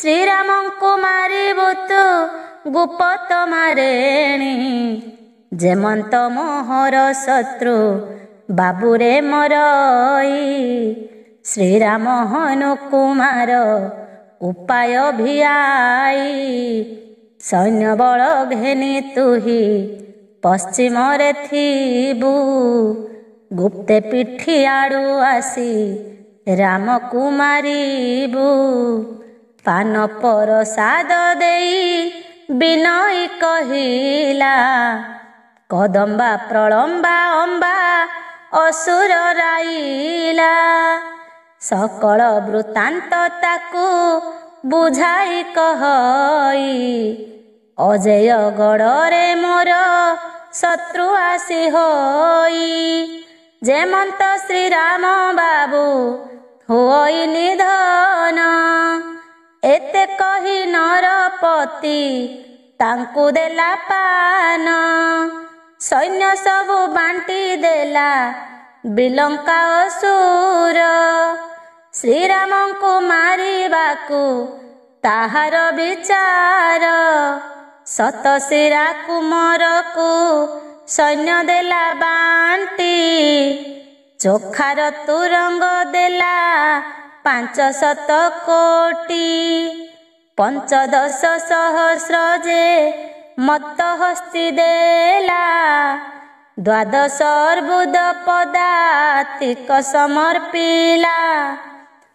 ଶ୍ରୀରାମଙ୍କୁ ମାରିବୁ ତୁ ଗୁପତ ମାରେଣି। ଯେମନ୍ତ ମୋହର ଶତ୍ରୁ ବାବୁରେ ମରଇ, ଶ୍ରୀରାମ ହନୁକୁମାର ଉପାୟ ଭିଆଇ। ସୈନ୍ୟ ବଳ ଘେନି ତୁହି ପଶ୍ଚିମରେ ଥିବୁ, ଗୁପ୍ତେ ପିଠି ଆଡ଼ୁ ଆସି ରାମକୁ ମାରିବୁ। ପାନ ପ୍ରସାଦ ଦେଇ ବିନୟୀ କହିଲା, କଦମ୍ବା ପ୍ରଳମ୍ବା ଅମ୍ବା ଅସୁର ରାଇଲା। ସକଳ ବୃତ୍ତାନ୍ତ ତାକୁ ବୁଝାଇ କହଇ, ଅଜେୟ ଗଡ଼ରେ ମୋର ଶତ୍ରୁ ଆସି ହୋଇ। ଯେମନ୍ତ ଶ୍ରୀରାମ ବାବୁ ହୋଇ ନିଧନ, ଏତେ କହି ନରପତି ତାଙ୍କୁ ଦେଲା ପାନ। ସୈନ୍ୟ ସବୁ ବାଣ୍ଟି ଦେଲା ବିଲଙ୍କା ଅସୁର, ଶ୍ରୀରାମଙ୍କୁ ମାରିବାକୁ ତାହାର ବିଚାର। ଶତଶିରା କୁମରକୁ ସୈନ୍ୟ ଦେଲା ବାଣ୍ଟି, ଚୋଖାର ତୁରଙ୍ଗ ଦେଲା 500 କୋଟି। 15 ସହସ୍ର ଯେ ମତ ହସ୍ତି ଦେଲା, 12 ଅର୍ବୁଦ ପଦାତିକ ସମର୍ପିଲା।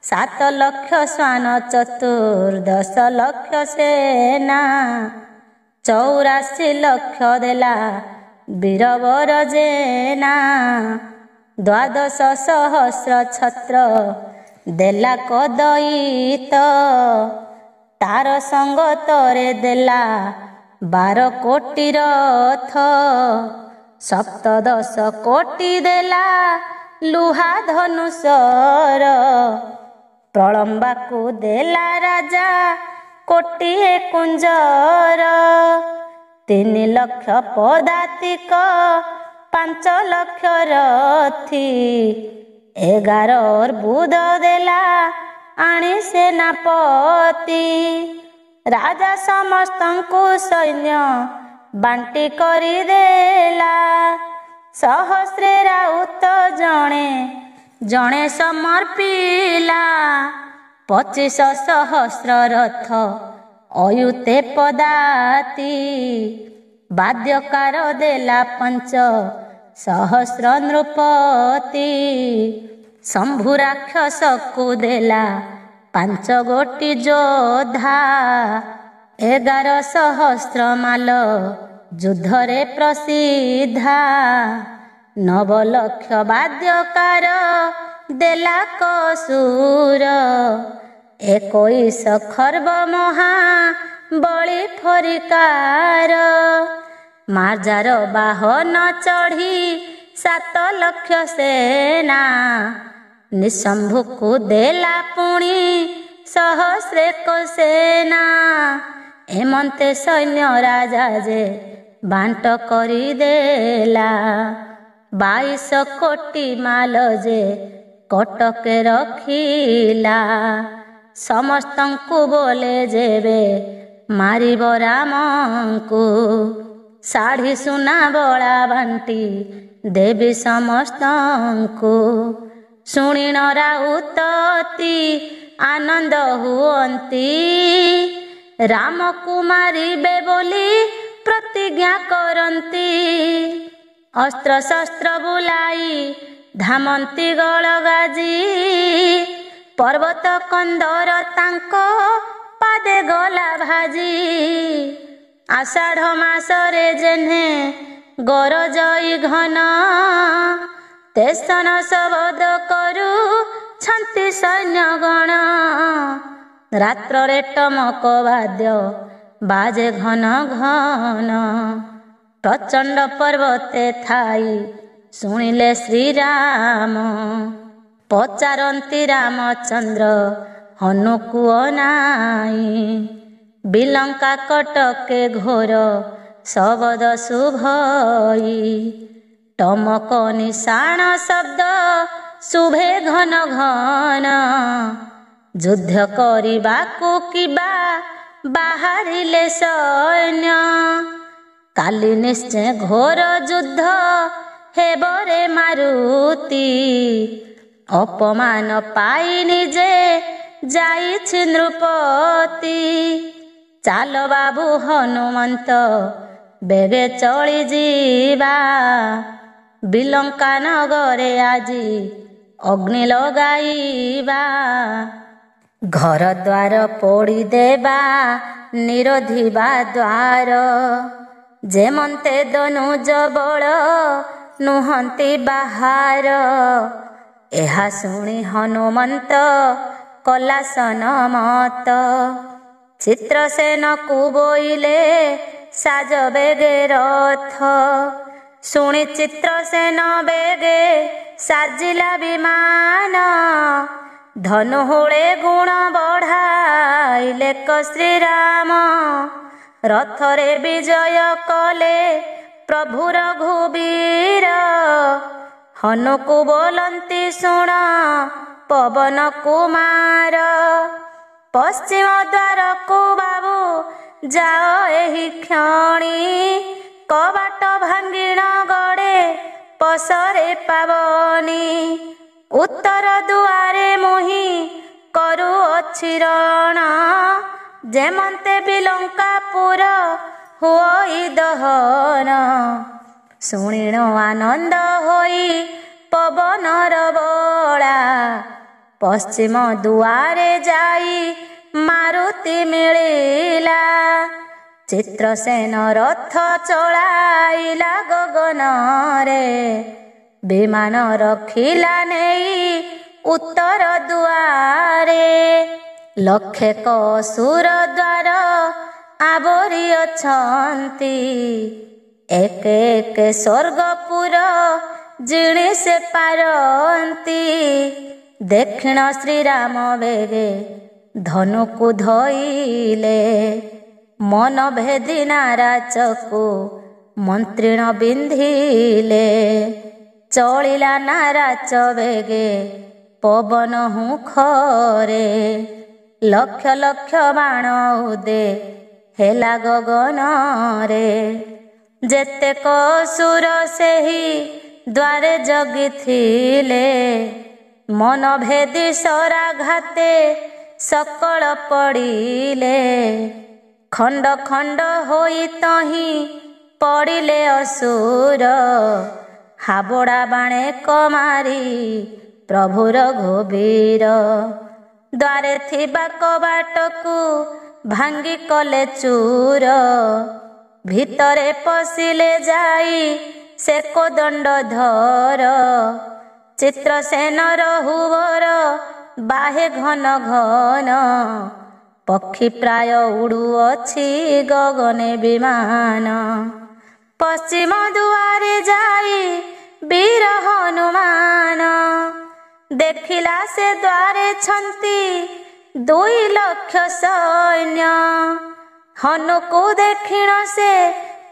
7 ଲକ୍ଷ ଶ୍ୱାନ 14 ଲକ୍ଷ ସେନା, 84 ଲକ୍ଷ ଦେଲା ବୀରବର ଜେନା। 12 ସହସ୍ର ଛତ୍ର ଦେଲା କଦଇତ, ତାର ସଙ୍ଗତରେ ଦେଲା 12 କୋଟି ରଥ। 17 କୋଟି ଦେଲା ଲୁହା ଧନୁଷର, ପ୍ରଳମ୍ବାକୁ ଦେଲା ରାଜା କୋଟିଏ କୁଞ୍ଜର। 3 ଲକ୍ଷ ପଦାତିକ 5 ଲକ୍ଷ ରଥି, 11 ଅର୍ବୁଦ ଦେଲା ଆଣି ସେନାପତି। ରାଜା ସମସ୍ତଙ୍କୁ ସୈନ୍ୟ ବାଣ୍ଟି କରିଦେଲା, ସହସ୍ରେ ରାଉତ ଜଣେ ଜଣେ ସମର୍ପିଲା। 25 ସହସ୍ର ରଥ ଅୟୁତେ ପଦାତି, ବାଦ୍ୟକାର ଦେଲା 5 ସହସ୍ର ନୃପତି। ଶମ୍ଭୁ ରାକ୍ଷସକୁ ଦେଲା 5 ଗୋଟି ଯୋଦ୍ଧା, 11 ସହସ୍ର ମାଲ ଯୁଦ୍ଧରେ ପ୍ରସିଦ୍ଧା। 9 ଲକ୍ଷ ବାଦ୍ୟକାର ଦେଲା କସୁର, 21 ଖର୍ବ ମହା ବଳି ଫରିକାର। ମାର୍ଜାର ବାହନ ଚଢ଼ି 7 ଲକ୍ଷ ସେନା ନିଶମ୍ଭୁକୁ ଦେଲା ପୁଣି ସହସ୍ରେକ ସେନା। ଏମନ୍ତେ ସୈନ୍ୟ ରାଜା ଯେ ବାଣ୍ଟ କରିଦେଲା 22 କୋଟି ମାଲ ଯେ କଟକେ ରଖିଲା। ସମସ୍ତଙ୍କୁ ବୋଲେ ଯେବେ ମାରିବ ରାମଙ୍କୁ ଶାଢ଼ୀ ସୁନା ବଳା ବାଣ୍ଟି ଦେବି ସମସ୍ତଙ୍କୁ। ଶୁଣିଣ ରାଉତ ଅତି ଆନନ୍ଦ ହୁଅନ୍ତି ରାମକୁ ମାରିବେ ବୋଲି ପ୍ରତିଜ୍ଞା କରନ୍ତି। ଅସ୍ତ୍ର ଶସ୍ତ୍ର ବୁଲାଇ ଧାମନ୍ତି ଗଳଗାଜି ପର୍ବତ କନ୍ଦର ତାଙ୍କ ପାଦେ ଗଲା ଭାଜି। ଆଷାଢ଼ ମାସରେ ଯେହ୍ନେ ଗରଜଇ ଘନ ତେସନ ଶବଦ କରୁଛନ୍ତି ସୈନ୍ୟଗଣ। ରାତ୍ରରେ ଟମକ ବାଦ୍ୟ ବାଜେ ଘନ ଘନ ପ୍ରଚଣ୍ଡ ପର୍ବତେ ଥାଇ ଶୁଣିଲେ ଶ୍ରୀରାମ। ପଚାରନ୍ତି ରାମଚନ୍ଦ୍ର ହନୁକୁ ଅନାଇ ବିଲଙ୍କା କଟକେ ଘୋର ଶବଦ ଶୁଭଇ। ଟମକ ନିଶାଣ ଶବ୍ଦ ଶୁଭେ ଘନ ଘନ ଯୁଦ୍ଧ କରିବାକୁ କିବା ବାହାରିଲେ ସୈନ୍ୟ। କାଲି ନିଶ୍ଚୟ ଘୋର ଯୁଦ୍ଧ ହେବରେ ମାରୁତି ଅପମାନ ପାଇ ନିଜେ ଯାଇଛି ନୃପତି। ଚାଲ ବାବୁ ହନୁମନ୍ତ ବେଗେ ଚଳିଯିବା ବିଲଙ୍କା ନଗରେ ଆଜି ଅଗ୍ନି ଲଗାଇବା। ଘର ଦ୍ୱାର ପୋଡ଼ିଦେବା ନିରୋଧିବା ଦ୍ୱାର ଯେମନ୍ତେ ଦନୁଜ ବଳ ନୁହନ୍ତି ବାହାର। ଏହା ଶୁଣି ହନୁମନ୍ତ କଲା ସନମତ ଚିତ୍ରସେନକୁ ବୋଇଲେ ସାଜ ବେଗେ ରଥ। ଶୁଣି ଚିତ୍ରସେନ ବେଗେ ସାଜିଲା ବିମାନ ଧନୁହୁଳେ ଗୁଣ ବଢ଼ାଇଲେ ଶ୍ରୀରାମ। ରଥରେ ବିଜୟ କଲେ ପ୍ରଭୁ ରଘୁବୀର ହନୁକୁ ବୋଲନ୍ତି ଶୁଣ ପବନ କୁମାର। ପଶ୍ଚିମ ଦ୍ୱାରକୁ ବାବୁ ଯାଅ ଏହି କ୍ଷଣି କବାଟ ଭାଙ୍ଗିଣ ଗଡ଼େ ପସରେ ପାବନି। ଉତ୍ତର ଦୁଆରେ ମୁହିଁ କରୁଅଛି ରଣ ଯେମନ୍ତେ ବିଲଙ୍କାପୁର ହୁଅଇ ଦହନ। ଶୁଣିଣ ଆନନ୍ଦ ହୋଇ ପବନର ବଳା ପଶ୍ଚିମ ଦୁଆରେ ଯାଇ ମାରୁତି ମିଳିଲା। ଚିତ୍ରସେନ ରଥ ଚଳାଇଲା ଗଗନରେ ବିମାନ ରଖିଲା ନେଇ ଉତ୍ତର ଦୁଆରେ। ଲକ୍ଷେକ ଅସୁର ଦ୍ୱାର ଆବରି ଅଛନ୍ତି ଏକେ ଏକେ ସ୍ୱର୍ଗପୁର ଜିଣି ସେ ପାରନ୍ତି। ଦକ୍ଷିଣ ଶ୍ରୀରାମ ବେଗେ ଧନୁକୁ ଧଇଲେ ମନ ଭେଦି ନାରାଚକୁ ମନ୍ତ୍ରୀଣ ବିନ୍ଧିଲେ। ଚଳିଲା ନାରାଚ ବେଗେ ପବନ ହୁଁଖରେ ଲକ୍ଷ ଲକ୍ଷ ବାଣ ଉଦେ ହେଲା ଗଗନରେ। ଯେତେକ ଅସୁର ସେହି ଦ୍ୱାରେ ଜଗିଥିଲେ ମନ ଭେଦି ସରାଘାତେ ସକଳ ପଡ଼ିଲେ। ଖଣ୍ଡ ଖଣ୍ଡ ହୋଇ ତହିଁ ପଡ଼ିଲେ ଅସୁର ହାବଡ଼ା ବାଣେ କମାରି ପ୍ରଭୁ ରଘୁବୀର। ଦ୍ୱାରେ ଥିବା କବାଟକୁ ଭାଙ୍ଗି କଲେ ଚୂର ଭିତରେ ପଶିଲେ ଯାଇ ସେ କୋଦଣ୍ଡଧର। ଚିତ୍ରସେନର ହୁବର ବାହେ ଘନ ଘନ ପକ୍ଷୀ ପ୍ରାୟ ଉଡ଼ୁଅଛି ଗଗନେ ବିମାନ। पश्चिम दुआरे जाई वीर हनुमान, देखिला से द्वारे छंती 2 लक्ष सैन्य। हनु को देखिण से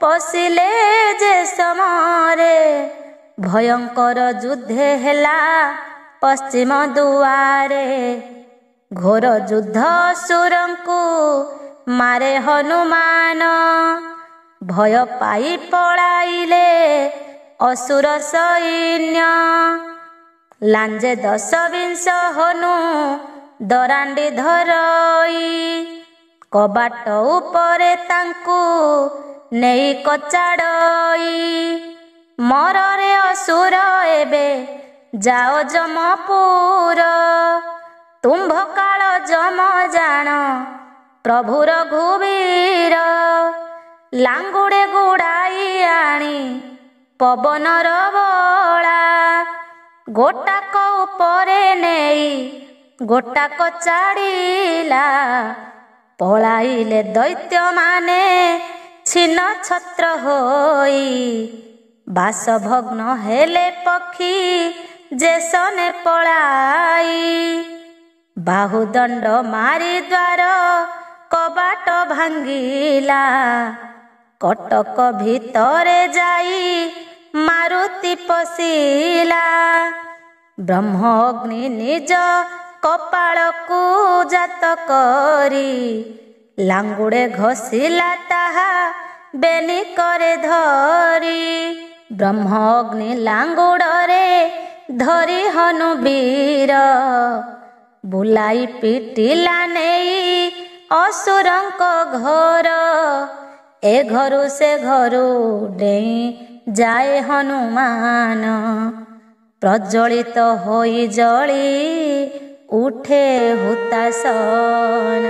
पशिले जे समरे, भयंकर युद्धे हेला पश्चिम दुआरे। घोर युद्ध असुरंकु मारे हनुमान, भय पाई पळाइले असुर सैन्य। लांजे 10-20 हनु दरांडी धरई, कबाट उपरे तांकु नेई कचाड़ई। मररे असुर एबे जाओ जमपुर, तुम्भ काल जम जान प्रभुर घुबीर। लांगुड़े गुड़ाई आनी पवनर बला, गोटाक उपरे नेई गोटाक चाड़ीला। पलाइले दैत्य माने छिन्न छत्र होई, बासभग्न हेले पक्षी जेसने पलाई। बाहुदंड मारी द्वार कबाट भांगिला, कटक भितरे जाई मारुति पशिला। ब्रह्म अग्नि निज कपाळकु जात करी, लांगुड़े घसिला ताहा बेनी करे धरी। ब्रह्म अग्नि लांगुड़रे धरी हनु वीर, बुलाई पिटिला नेई असुरंक घर। ए घरु से घरु डेई जाए हनुमान, प्रज्वलित होई जली उठे हुतासन।